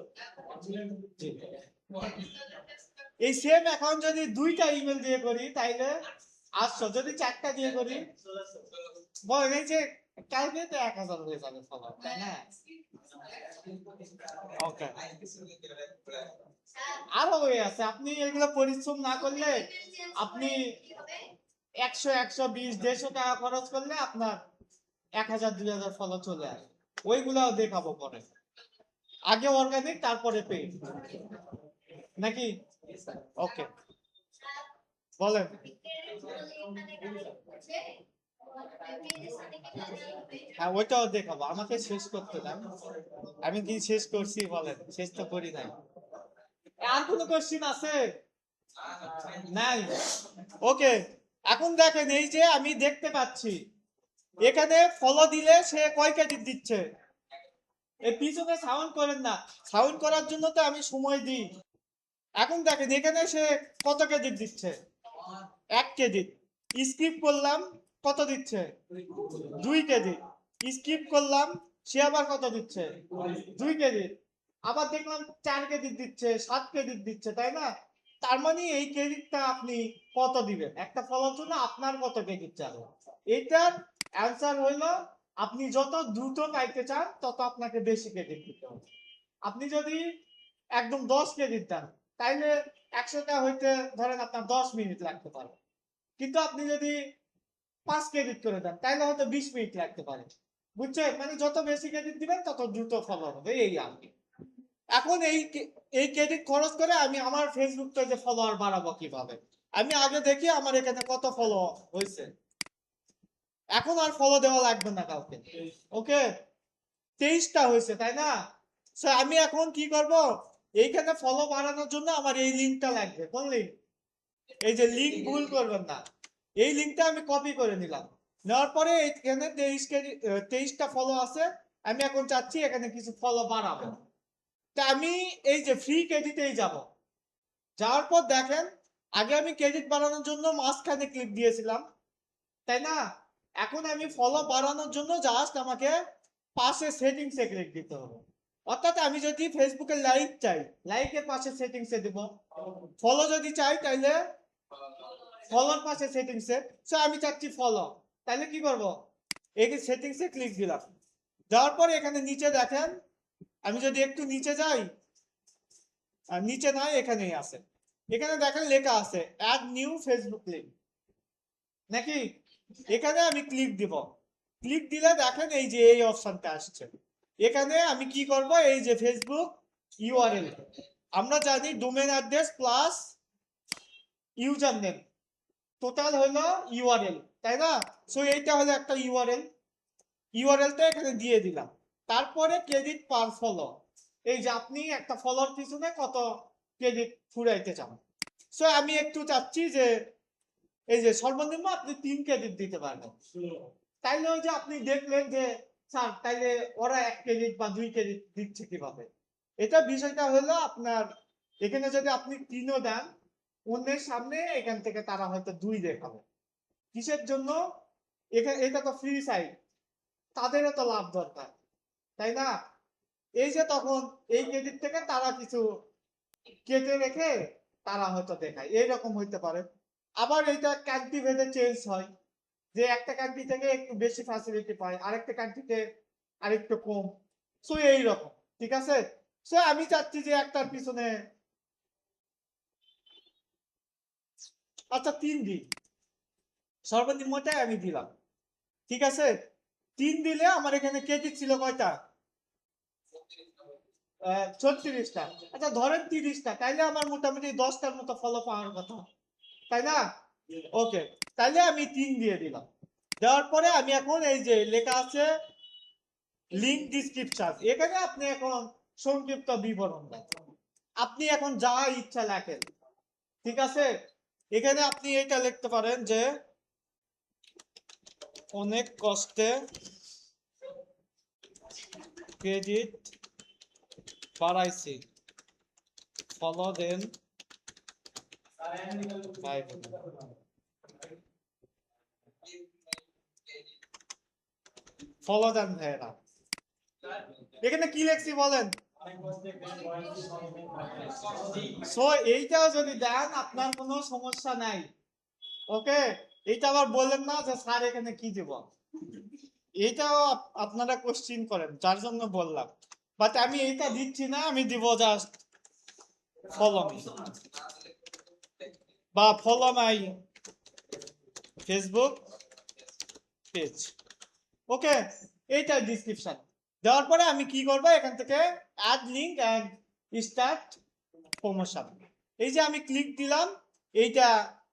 এই সেম অ্যাকাউন্ট যদি 2টা ইমেল দিয়ে করি তাইলে 800, যদি 4টা দিয়ে করি বলেন এই যে কালকে তো 1000 হয়ে যাবে ফলোয়ার, তাই না? ওকে, আরো ওয়ে আছে। আপনি এগুলো পরিশ্রম না করলে আপনি 100 120 150 টাকা খরচ করলে আপনার 1000 2000 ফলো চলে আসে। ওইগুলাও দেখাবো পরে, আগে অর্গানিক তারপরে পেইড, নাকি? ওকে বলেন। হ্যাঁ ওইটাও দেখাবো, আমাকে শেষ করতে দেন। আমি কি শেষ করছি বলেন? শেষ তো করি নাই। আর কোনো কোশ্চিন আছে? নাই। ওকে, এখন দেখেন এই যে আমি দেখতে পাচ্ছি এখানে ফলো দিলে সে কয় ক্রেডিট দিচ্ছে। এই পিছনে সাউন্ড করেন না, সাউন্ড করার জন্য তো আমি সময় দিই। এখন দেখেন এখানে সে কত ক্রেডিট দিচ্ছে, 1 ক্রেডিট। স্কিপ করলাম, কত দিচ্ছে? 2 ক্রেডিট। স্কিপ করলাম, সে আবার কত দিচ্ছে? 2 ক্রেডিট। আবার দেখলাম 4 ক্রেডিট দিচ্ছে, 7 ক্রেডিট দিচ্ছে, তাই না? তার মানে এই ক্রেডিটটা আপনি কত দিবেন একটা ফলোর জন্য, আপনার কত ক্রেডিট চাবে? এটার অ্যান্সার হইলো আপনি যত দ্রুত পাইতে চান তত আপনাকে বেশি ক্রেডিট দিতে হবে। আপনি যদি একদম 10 ক্রেডিট দেন তাইলে 100টা হইতে ধরেন আপনার 10 মিনিট লাগতে পারে, কিন্তু আপনি যদি 5 ক্রেডিট করে দেন তাহলে হয়তো 20 মিনিট লাগতে পারে। বুঝছেন? মানে যত বেশি ক্রেডিট দিবেন তত দ্রুত ফলো হবে, এই আর কি। এখন এই ক্রেডিট খরচ করে আমি আমার ফেসবুক পেজে ফলোয়ার বাড়াবো কিভাবে? আমি আগে দেখি আমার এখানে কত ফলো হয়েছে। এখন আর ফলো দেওয়া লাগবে না কাউকে। ওকে, 23টা হয়েছে, তাই না? আমি এখন কি করব? এইখানে ফলো বাড়ানোর জন্য আমার এই লিঙ্কটা লাগবে। কোন লিঙ্ক? এই যে লিঙ্ক ভুল করবেন না, এই লিঙ্কটা আমি কপি করে নিলাম। নেওয়ার পরে এখানে 23টা ফলো আছে। আমি এখন চাচ্ছি এখানে কিছু ফলো বাড়াবো। তা আমি এই যে ফ্রি ক্রেডিটেই যাব। যাওয়ার পর দেখেন আগে আমি ক্রেডিট বাড়ানোর জন্য মাঝখানে ক্লিক দিয়েছিলাম, তাই না? এখন আমি ফলো বাড়ানোর জন্য জাস্ট আমাকে পাশে সেটিংসে ক্লিক দিতে হবে। অর্থাৎ আমি যদি ফেসবুকে লাইক চাই, লাইকের পাশে সেটিংসে দিব। ফলো যদি চাই তাইলে ফলোর পাশে সেটিংসে। সো আমি চাচ্ছি ফলো, তাহলে কি করব? এই সেটিংসে ক্লিক দিলাম। যাওয়ার পরে এখানে নিচে দেখেন, আমি যদি একটু নিচে যাই, আর নিচে নাই এখানেই আছে, এখানে দেখেন লেখা আছে অ্যাড নিউ ফেসবুক লিংক, নাকি? এখানে আমি ক্লিক দিব। ক্লিক দিলে দেখেন এই যে এই অপশনটা আসছে। এখানে আমি কি করব? এই যে ফেসবুক ইউআরএল, আমরা জানি domain address plus user name total হলো ইউআরএল, তাই না? সো এইটা হলো একটা ইউআরএল। ইউআরএলটা এখানে দিয়ে দিলাম। তারপরে ক্রেডিট পার ফলো, এই যে আপনি একটা ফলোর পিছনে কত ক্রেডিট ফুরাইতে চান। সো আমি একটু চাচ্ছি যে এই যে সর্বনিম্ন আপনি 3 ক্রেডিট দিতে পারবেন। তাইলে ওই যে আপনি দেখলেন যে স্যার তাইলে ওরা 1 ক্রেডিট বা 2 ক্রেডিট দিচ্ছে কিভাবে। এটা বিষয়টা হলো আপনার এখানে যদি আপনি 3ও দেন অন্যের সামনে, এখান থেকে তারা হয়তো 2 দেখাবে। কিসের জন্য? এটা তো ফ্রি সাইট, তাদেরও তো লাভ দরকার, তাই না? এই যে তখন এই ক্রেডিট থেকে তারা কিছু কেটে রেখে তারা হয়তো দেখায়, এইরকম হইতে পারে। আবার এটা কান্ট্রি ভেদে চেঞ্জ হয়, যে একটা কান্ট্রি থেকে একটু বেশি ফ্যাসিলিটি পায়, আরেকটা কান্ট্রিতে আরেকটু কম। সো এইরকম, ঠিক আছে? সো আমি চাচ্ছি যে একটার পিছনে আচ্ছা 3 দিন, সর্বনিম্নটাই আমি দিলাম, ঠিক আছে? 3 দিলে আমার এখানে ক্রেডিট ছিল কয়টা? 36টা, আচ্ছা ধরেন 30টা, তাইলে আমার মোটামুটি 10টার মতো ফলো পাওয়ার কথা, তাই না? ওকে, তাইলে আমি 3 দিয়ে দিলাম। দেওয়ার পরে আমি এখন এই যে লেখা আছে লিঙ্ক ডিসক্রিপশন, এখানে আপনি এখন সংক্ষিপ্ত বিবরণ দেন, আপনি এখন যা ইচ্ছা লেখেন, ঠিক আছে? এখানে আপনি এটা লিখতে পারেন যে অনেক কষ্টে ক্রেডিট বাড়াইছি, ফলো দেন ভাই বোন। ফলো দেন ভাইরা, এখানে কি লিখছি বলেন? সো এইটাও যদি দেন আপনার কোনো সমস্যা নাই, ওকে? এইটা আবার বললেন না যে স্যার এখানে কি দিব, এইটাও আপনারা কোশ্চিন করেন, যার জন্য বললাম। বাট আমি এইটা দিচ্ছি না, আমি দিব জাস্ট ফলো মি বা follow my Facebook page, okay? এইটা ডিসক্রিপশন দেওয়ার পরে আমি কি করব, এখান থেকে add link and start promotion, এই যে আমি ক্লিক দিলাম, এইটা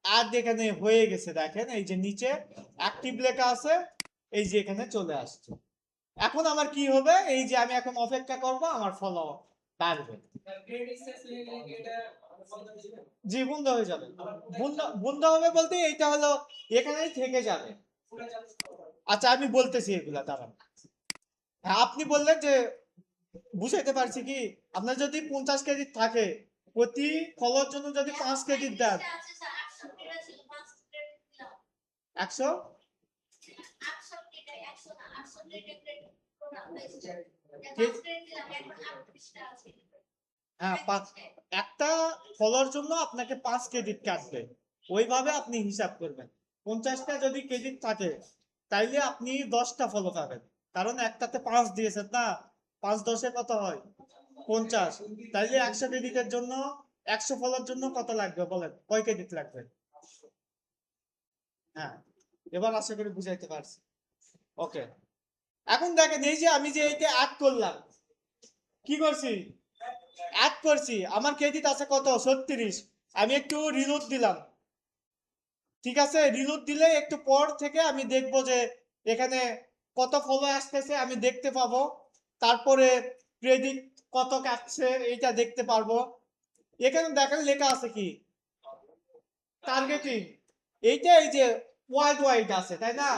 অ্যাড এখানে হয়ে গেছে, দেখেন এই যে নিচে অ্যাক্টিভ লেখা আছে, এই যে এখানে চলে আসছে। এখন আমার কি হবে, এই যে আমি এখন অপেক্ষা করব, আমার ফলো বাড়বে। জি, বন্ধ হয়ে যাবে। বন্ধ হবে বলতে এইটা হলো এখানেই থেকে যাবে। আচ্ছা আমি বলতেছি এগুলা, দাঁড়ান। হ্যাঁ, আপনি বললেন যে বুঝাইতে পারছি কি, আপনার যদি 50 ক্রেডিট থাকে, প্রতি ফলোর জন্য যদি 5 ক্রেডিট দেন, 100, হ্যাঁ একটা ফলোর জন্য আপনাকে 5 ক্রেডিট কাটবে, ওইভাবে আপনি হিসাব করবেন। 50টা যদি ক্রেডিট থাকে তাইলে আপনি 10টা ফলো পাবেন, কারণ একটাতে 5 দিয়েছেন না, 5 10 কত হয় 50, তাইলে 100 ক্রেডিটের জন্য 100 ফলোর জন্য কত লাগবে বলেন, কয় ক্রেডিট লাগবে? হ্যাঁ, এবার আশা করি বুঝাইতে পারছি। ওকে, এখন দেখেন এই যে আমি যে এইটা অ্যাড করলাম, কি করছি, অ্যাড করছি, আমার ক্রেডিট আছে কত 36, আমি একটু রিলোড দিলাম, ঠিক আছে? রিলোড দিলে একটু পর থেকে আমি দেখবো যে এখানে কত ফলো আসতেছে আমি দেখতে পাবো, তারপরে ক্রেডিট কত কাটছে এইটা দেখতে পারবো। এখানে দেখেন লেখা আছে কি টার্গেটিং, এইটা এই যে ওয়ার্ল্ড ওয়াইড আছে, তাই না?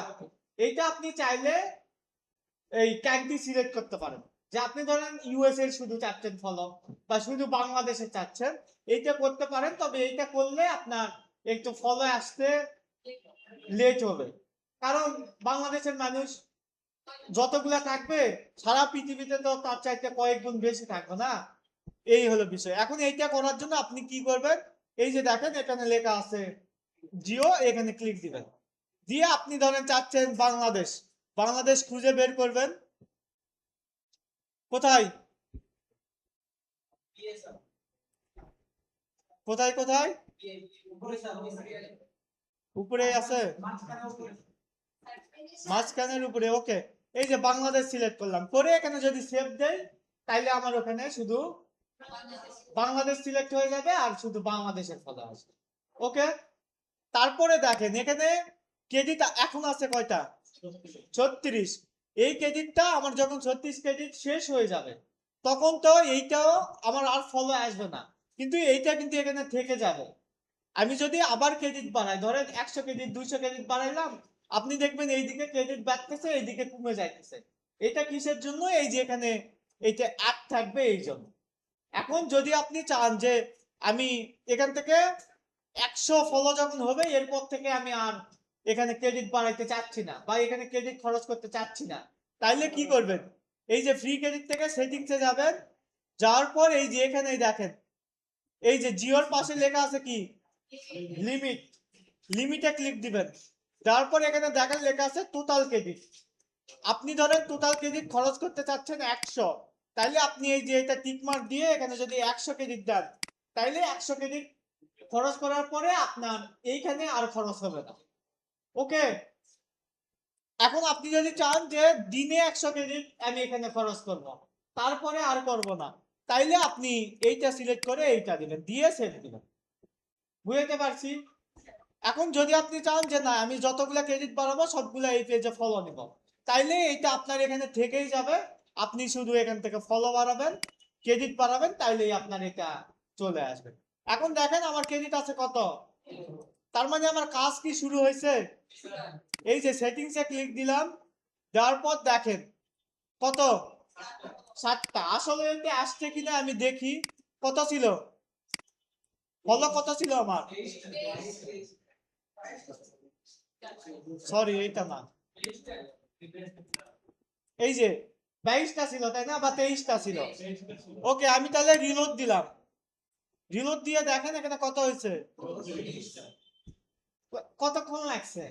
এইটা আপনি চাইলে এই কান্ট্রি সিলেক্ট করতে পারেন, যে আপনি ধরেন ইউএস এর শুধু চাচ্ছেন ফলো, বা শুধু বাংলাদেশে চাচ্ছেন, এইটা করতে পারেন। তবে এইটা করলে আপনার একটু ফলো আসতে লেট হবে, কারণ বাংলাদেশের মানুষ যতগুলা থাকবে সারা পৃথিবীতে তো তার চাইতে কয়েক গুণ বেশি থাকবে না, এই হলো বিষয়। এখন এইটা করার জন্য আপনি কি করবেন, এই যে দেখেন এখানে লেখা আছে জিও, এখানে ক্লিক দিবেন, দিয়ে আপনি ধরেন চাচ্ছেন বাংলাদেশ, বাংলাদেশ খুঁজে বের করবেন, কোথায় কোথায় কোথায়, উপরে আছে, মাঝখানের উপরে, ওকে? এই যে বাংলাদেশ সিলেক্ট করলাম, করে এখানে যদি সেভ দেই তাইলে আমার ওখানে শুধু বাংলাদেশ সিলেক্ট হয়ে যাবে আর শুধু বাংলাদেশের ফলো আসবে, ওকে? তারপরে দেখেন এখানে ক্রেডিট এখন আছে কয়টা, 36, এই ক্রেডিটটা আমার যখন 36 ক্রেডিট শেষ হয়ে যাবে তখন তো এইটাও আমার আর ফলো আসবে না, কিন্তু এইটা কিন্তু এখানে থেকে যাবে। আমি যদি আবার ক্রেডিট বাড়াই, ধরেন 100 ক্রেডিট 200 ক্রেডিট বাড়াইলাম, আপনি দেখবেন এইদিকে ক্রেডিট বাড়তেছে, এইদিকে কমে যাইতেছে। এটা কিসের জন্য, এই যে এখানে এইটা অ্যাড থাকবে এই জন্য। এখন যদি আপনি চান যে আমি এখান থেকে 100 ফলো যখন হবে এরপর থেকে আমি আর এখানে ক্রেডিট বাড়াইতে চাচ্ছি না, বা এখানে ক্রেডিট খরচ করতে চাচ্ছি না, তাইলে কি করবেন, এই যে ফ্রি ক্রেডিট থেকে সেটিংসে যাবেন, যাওয়ার পর এই যে এখানে দেখেন এই যে জিওর পাশে লেখা আছে কি লিমিট, লিমিটে ক্লিক দিবেন, তারপর এখানে দেখেন লেখা আছে টোটাল ক্রেডিট, আপনি ধরেন টোটাল ক্রেডিট খরচ করতে চাচ্ছেন 100, তাইলে আপনি এই যে এটা টিক মার্ক দিয়ে এখানে যদি 100 ক্রেডিট দেন, তাইলে 100 ক্রেডিট খরচ করার পরে আপনার এইখানে আর খরচ হবে না, ওকে? এখন আপনি যদি চান যে দিনে 100 ক্রেডিট আমি এখানে খরচ করব, তারপরে আর করব না, তাইলে আপনি এইটা সিলেক্ট করে এইটা দিবেন, দিয়ে সেভ দিবেন। বুঝতে পারছি? এখন যদি আপনি চান যে না আমি যতগুলা ক্রেডিট বাড়াবো সবগুলা এই পেজে ফলো নিব, তাইলে এইটা আপনার এখানে থেকেই যাবে। আপনি শুধু এখান থেকে ফলো বাড়াবেন, ক্রেডিট বাড়াবেন, তাইলেই আপনার এটা চলে আসবে। এখন দেখেন আমার ক্রেডিট আছে কত, তার মানে আমার কাজ কি শুরু হয়েছে। এই যে সেটিংসে ক্লিক দিলাম, দেওয়ার পর দেখেন কত, 7টা। আসলে এটা আসছে কিনা আমি দেখি, কত ছিল ফলো, কত ছিল আমার, সরি এইটা না, এই যে 22টা ছিল তাই না, বা 23টা ছিল। ওকে, আমি তাহলে রিলোড দিলাম, রিলোড দিয়ে দেখেন এখানে কত হয়েছে, কতক্ষণ লাগছে।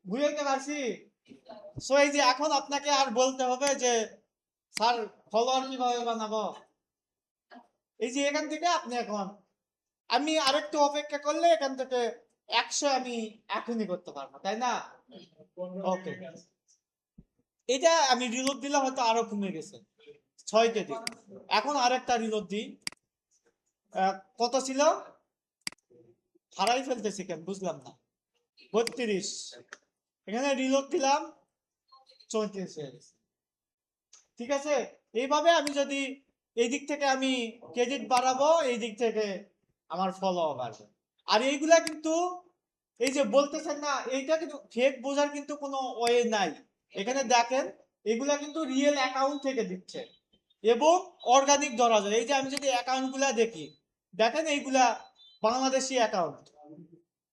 বুঝতে পারছি? সো এই যে এখন আপনাকে আর বলতে হবে যে স্যার ফলোয়ার কিভাবে বানাবো, এই যে এখান থেকে আপনি এখন, আমি আরেকটু অপেক্ষা করলে এখান থেকে 100 আমি এখনই করতে পারবো, তাই না? ওকে, এটা আমি রিলোড দিলে হয়তো আরো কমে গেছে 6 কেজি। এখন আরেকটা রিলোড দিই, কত ছিল, হারাই ফেলতেছি কেন বুঝলাম না, 32। এখানে রিলোড দিলাম, 34 হয়ে গেছে। ঠিক আছে, এইভাবে আমি যদি এই দিক থেকে আমি ক্রেডিট বাড়াবো, এই দিক থেকে আমার ফলো বাড়বে। আর এইগুলা কিন্তু এই যে বলতেছেন না, এইটা কিন্তু ফেক বোঝার কিন্তু কোনো ওয়ে নাই। এখানে দেখেন এগুলা কিন্তু রিয়েল অ্যাকাউন্ট থেকে দিচ্ছে এবং অর্গানিক ধরা যায়। এই যে আমি যদি অ্যাকাউন্ট গুলা দেখি, দেখেন এইগুলা বাংলাদেশি অ্যাকাউন্ট,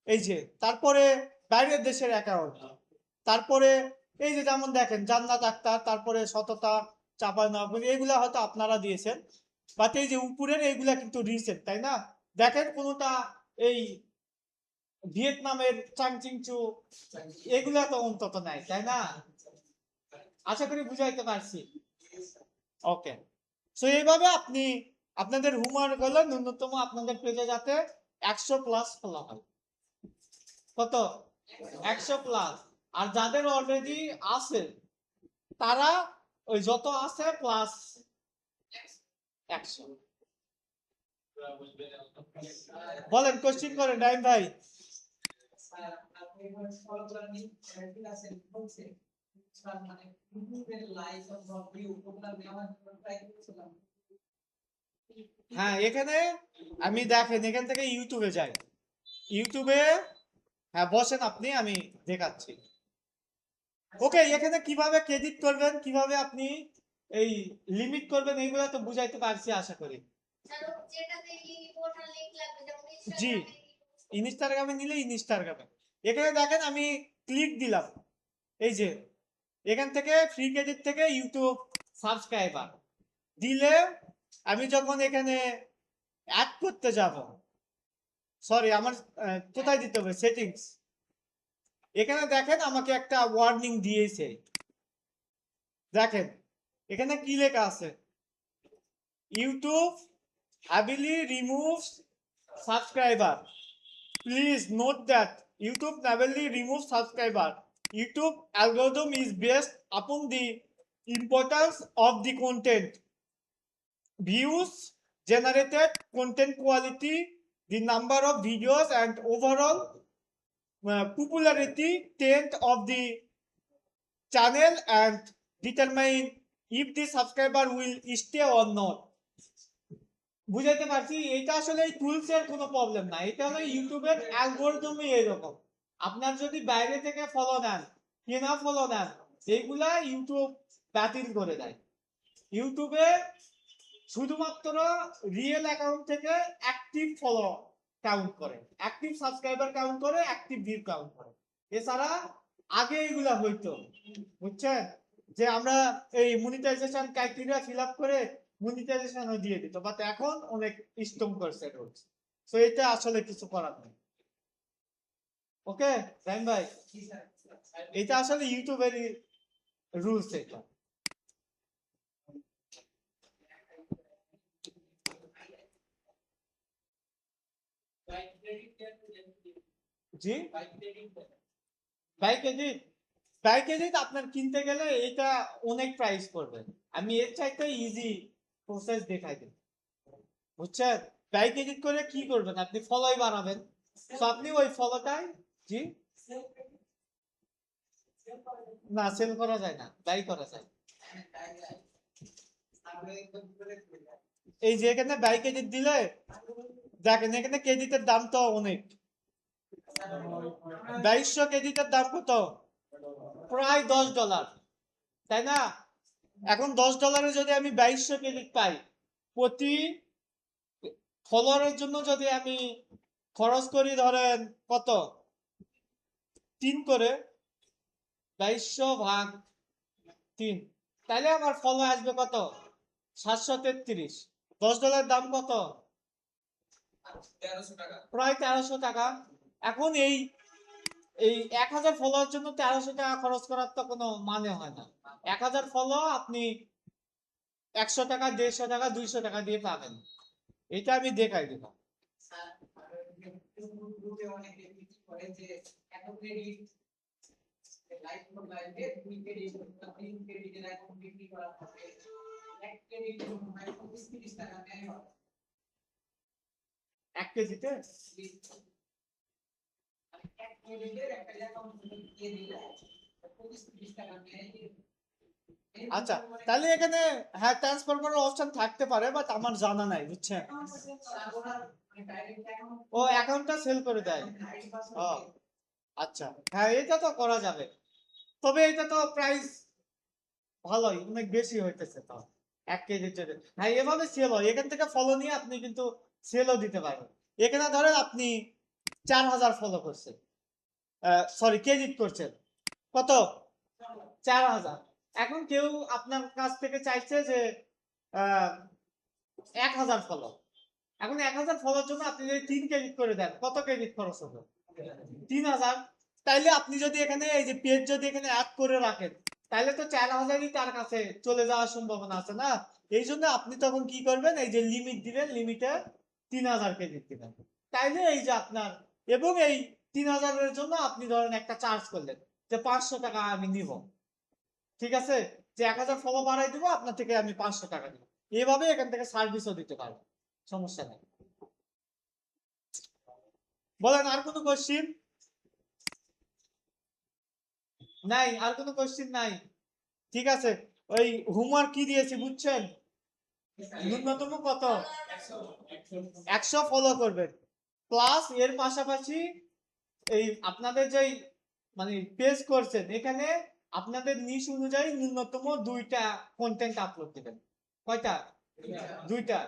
এই যে তারপরে বাইরের দেশের অ্যাকাউন্ট, তারপরে এই যে যেমন দেখেন জান্নাত আক্তার, তারপরে সততা চাপানগর, এগুলা হয়তো আপনারা দিয়েছেন, বাট এই যে উপরের এইগুলা কিন্তু রিসেন্ট, তাই না? দেখেন কোনোটা এই ভিয়েতনামের চাংচিংচু, এগুলা তো অন্তত নাই, তাই না? আশা করি বুঝাইতে পারছি। ওকে, সো এইভাবে আপনি আপনাদের হোমওয়ার্ক হলো ন্যূনতম আপনাদের পেজে যাতে 100+ ফলো হয়। কত? 100+। আর যাদের অলরেডি আছে তারা ওই যত আছে প্লাস 100। বলেন, কোশ্চেন করেন ডাইম ভাই। স্যার আপনি এখানে ফলো করেন নি ঠিক আছে বলছে স্যার মানে ইউটিউবের লাইক অথবা ভিউ ওগুলা নেওয়ার জন্য ট্রাই করেছিলাম। হ্যাঁ, এখানে আমি দেখেন এখান থেকে ইউটিউবে যাই, ইউটিউবে, হ্যাঁ বসেন আপনি, আমি দেখাচ্ছি। ওকে, এখানে কিভাবে ক্রেডিট করবেন, কিভাবে আপনি এই লিমিট করবেন, এইগুলো তো বুঝাইতে পারছি আশা করি। জি, ইনস্টাগ্রামে নিলে ইনস্টাগ্রামে, এখানে দেখেন আমি ক্লিক দিলাম, এই যে এখান থেকে ফ্রি ক্রেডিট থেকে ইউটিউব সাবস্ক্রাইবার দিলে আমি যখন এখানে অ্যাড করতে যাব, সরি আমার কোথায় দিতে হবে, সেটিংস, এখানে দেখেন আমাকে একটা ওয়ার্নিং দিয়েছে। দেখেন এখানে কি লেখা আছে, YouTube heavily removes subscriber, please note that YouTube heavily removes subscriber, YouTube algorithm is based upon the importance of the content, views generated, content quality, the number of videos and overall popularity trend of the channel and determine if the subscriber will stay or not. বুঝাইতে পারছি? এটা আসলে tools এর কোনো problem না, এটা হলো ইউটিউবের অ্যালগরিদমই এরকম। আপনার যদি বাইরে থেকে ফলো নেন, কেনা ফলো নেন, এইগুলা ইউটিউব বাতিল করে দেয়। ইউটিউবে শুধুমাত্র রিয়েল অ্যাকাউন্ট থেকে অ্যাক্টিভ ফলো কাউন্ট করে, অ্যাক্টিভ সাবস্ক্রাইবার কাউন্ট করে, অ্যাক্টিভ ভিউ কাউন্ট করে। এছাড়া আগে এগুলা হইতো, বুঝছেন, যে আমরা এই মনিটাইজেশন ক্রাইটেরিয়া ফিল আপ করে মনিটাইজেশনও দিয়ে দিত, বাট এখন অনেক স্ট্রং করছে রুলস। সো এটা আসলে কিছু করার নেই। ওকে রাইম ভাই, এটা আসলে ইউটিউবের রুলস। এটা জি, বাইক এডিট বাই ক্রেডিট আপনার কিনতে গেলে এটা অনেক প্রাইস পড়বে। আমি এর চাইতে ইজি প্রসেস দেখাই দিই, বুঝছেন? বাই ক্রেডিট করে কি করবেন, আপনি ফলোই বাড়াবেন। তো আপনি ওই ফলোটাই, জি না, সেল করা যায় না, বাই করা যায়। এই যে এখানে বাই ক্রেডিট দিলে দেখেন এখানে ক্রেডিটের দাম তো অনেক, 2200 ক্রেডিটের দাম কত? প্রায় $10, তাই না? এখন $10 যদি আমি 2200 ক্রেডিট পাই, প্রতি ফলোয়ারের জন্য যদি আমি খরচ করি ধরেন কত, 3 করে 2200 ভাগ 3, তাহলে আমার ফলো আসবে কত? 733। $10 দাম কত? প্রায় 1300 টাকা। এখন এই 1000 ফলোয়ার জন্য 1300 টাকা খরচ করার তো কোনো মানে হয় না। 1000 ফলো আপনি 100 টাকা, 150 টাকা, 200 টাকা দিয়ে পাবেন। এটা আমি দেখাই দিলাম। এক কেজিতে আচ্ছা, তাহলে এখানে হ্যাঁ ট্রান্সফার করার অপশন থাকতে পারে, বাট আমার জানা নাই, বুঝছেন? ও অ্যাকাউন্টটা সেল করে দেয়। ও আচ্ছা, হ্যাঁ এটা তো করা যাবে, তবে এটা তো প্রাইস ভালোই অনেক বেশি হইতেছে তো 1 কেজির জন্য। হ্যাঁ এভাবে সেল হয়, এখান থেকে ফলো নিয়ে আপনি কিন্তু সেলও দিতে পারবেন। এখানে ধরেন আপনি 4000 ফলো করছেন, সরি ক্রেডিট করছেন কত? 4000। এখন কেউ আপনার কাছ থেকে চাইছে যে 1000 ফলো। এখন 1000 ফলোর জন্য আপনি যদি 3 ক্রেডিট করে দেন, কত ক্রেডিট খরচ হবে? 3000। তাইলে আপনি যদি এখানে এই যে পেজ যদি এখানে অ্যাড করে রাখেন, তাহলে তো 4000ই তার কাছে চলে যাওয়ার সম্ভাবনা আছে না? এই জন্য আপনি তখন কি করবেন, এই যে লিমিট দিবেন, লিমিটে 3000 ক্রেডিট দিবেন। তাইলে এই যে আপনার, এবং এই 3000 এর জন্য আপনি ধরেন একটা চার্জ করলেন যে 500 টাকা আমি নিব, ঠিক আছে? যে 1000 ফলো বাড়াই দিব, আপনার থেকে আমি 500 টাকা দিব। এইভাবে এখান থেকে সার্ভিসও দিতে পারবো, সমস্যা নেই। বলেন আর কোনো কোশ্চিন নাই? আর কোনো কোশ্চিন নাই? ঠিক আছে, ওই হোমওয়ার্ক কি দিয়েছি বুঝছেন? ন্যূনতম কত? 100 ফলো করবেন, প্লাস এর পাশাপাশি এই আপনাদের যেই মানে পেজ করছেন, এখানে আপনাদের নিশ অনুযায়ী ন্যূনতম 2টা কন্টেন্ট আপলোড দিবেন। কয়টা? 2টা।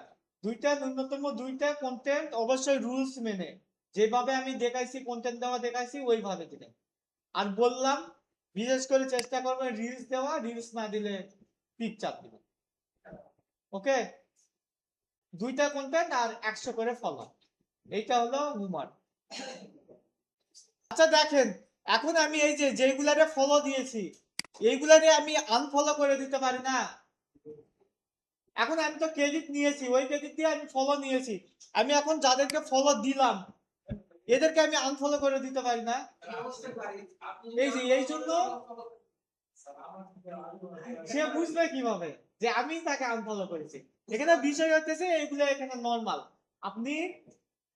ন্যূনতম 2টা কন্টেন্ট, অবশ্যই রুলস মেনে, যেভাবে আমি দেখাইছি কন্টেন্ট দেওয়া দেখাইছি ওইভাবে দিবেন। আর বললাম বিশেষ করে চেষ্টা করবেন রিলস দেওয়া, রিলস না দিলে পিকচার দিবেন। ওকে, 2টা কন্টেন্ট আর 100 করে ফলো, এইটা হলো হোমওয়ার্ক। আচ্ছা দেখেন, এখন আমি এই যে যেগুলারে ফলো দিয়েছি, এইগুলারে আমি আনফলো করে দিতে পারি না? এখন আমি তো ক্রেডিট নিয়েছি, ওই ক্রেডিট দিয়ে আমি ফলো নিয়েছি, আমি এখন যাদেরকে ফলো দিলাম এদেরকে আমি আনফলো করে দিতে পারি না? এই যে এই জন্য সে বুঝবে কিভাবে যে আমি তাকে আনফলো করেছি? এখানে বিষয় হচ্ছে এইগুলো এখানে নরমাল। আপনি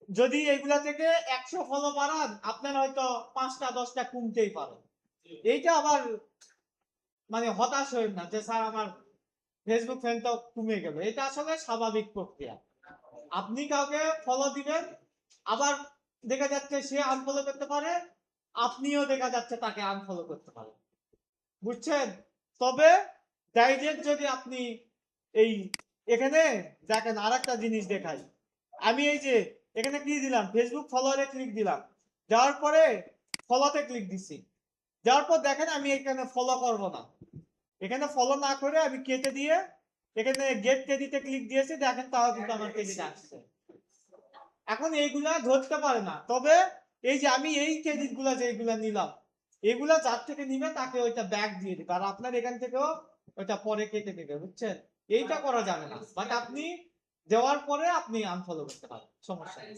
যদি এগুলা থেকে 100 ফলো বাড়ান, আপনার হয়তো 5টা 10টা কমতেই পারে। এইটা আবার মানে হতাশ হবেন না যে স্যার আমার ফেসবুক ফ্রেন্ডটা কমে গেল, এটা আসলে স্বাভাবিক প্রক্রিয়া। আপনি কাউকে ফলো দিবেন, আবার দেখা যাচ্ছে সে আনফলো করতে পারে, আপনিও দেখা যাচ্ছে তাকে আনফলো করতে পারেন, বুঝছেন? তবে ডাইরেক্ট যদি আপনি এই এখানে দেখেন আর একটা জিনিস দেখাই, আমি এই যে এখানে কি দিলাম, ফেসবুক ফলোয়ারে ক্লিক দিলাম, যাওয়ার পরে ফলোতে ক্লিক দিচ্ছি, যাওয়ার পর দেখেন আমি এখানে ফলো করব না, এখানে ফলো না করে আমি কেটে দিয়ে এখানে গেট ক্রেডিটে ক্লিক দিয়েছি, দেখেন তাও কিন্তু আমার ক্রেডিট আসছে। এখন এইগুলা ধরতে পারে না, তবে এই যে আমি এই ক্রেডিট গুলা যেগুলা নিলাম, এগুলা যার থেকে নিবে তাকে ওইটা ব্যাক দিয়ে দিবে, আর আপনার এখান থেকেও ওইটা পরে কেটে দিবে, বুঝছেন? এইটা করা যাবে না, বাট আপনি দেওয়ার পরে আপনি আনফলো করতে পারেন, সমস্যা নেই।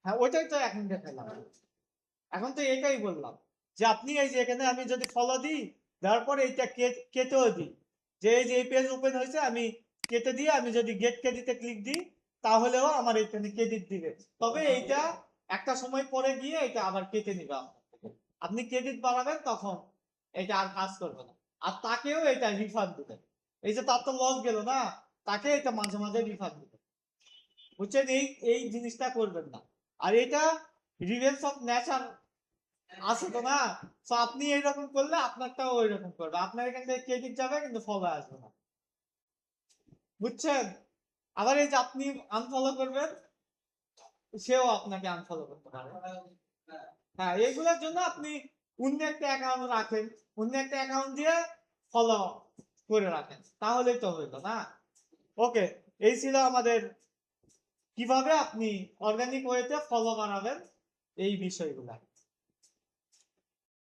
হ্যাঁ, ওইটাই তো এখন দেখালাম। এখন তো এটাই বললাম যে আপনি এই যে এখানে আমি যদি ফলো দিই, দেওয়ার পরে এইটা কেটেও দিই, যে এই যে এই পেজ ওপেন হয়েছে আমি কেটে দিয়ে আমি যদি গেট ক্রেডিটে ক্লিক দিই, তাহলেও আমার এখানে ক্রেডিট দিবে। তবে এইটা একটা সময় পরে গিয়ে এটা আবার কেটে নিবে আপনার থেকে। আপনি ক্রেডিট বাড়াবেন তখন এটা আর কাজ করবে না, আর তাকেও এটা রিফান্ড দিবে। এই যে তার তো লস গেল না, তাকে এটা মাঝে মাঝে রিফান্ড দিবে। বুঝছেন? এই এই জিনিসটা করবেন না। আর এটা রিভেন্স অফ নেচার আছে তো না, তো আপনি এইরকম করলে আপনারটাও ওই রকম করবে, আপনার এখান থেকে ক্রেডিট যাবে কিন্তু ফলো আসবে না। বুঝছেন? আবার এই যে আপনি আনফলো করবেন, সেও আপনাকে আনফলো করতে পারে। হ্যাঁ, এইগুলোর জন্য আপনি অন্য একটা অ্যাকাউন্ট রাখেন, অন্য একটা অ্যাকাউন্ট দিয়ে ফলো করে রাখেন, তাহলেই তো হইলো না। ওকে, এই ছিল আমাদের কিভাবে আপনি অর্গানিক ওয়েতে ফলো বাড়াবেন এই বিষয়গুলা।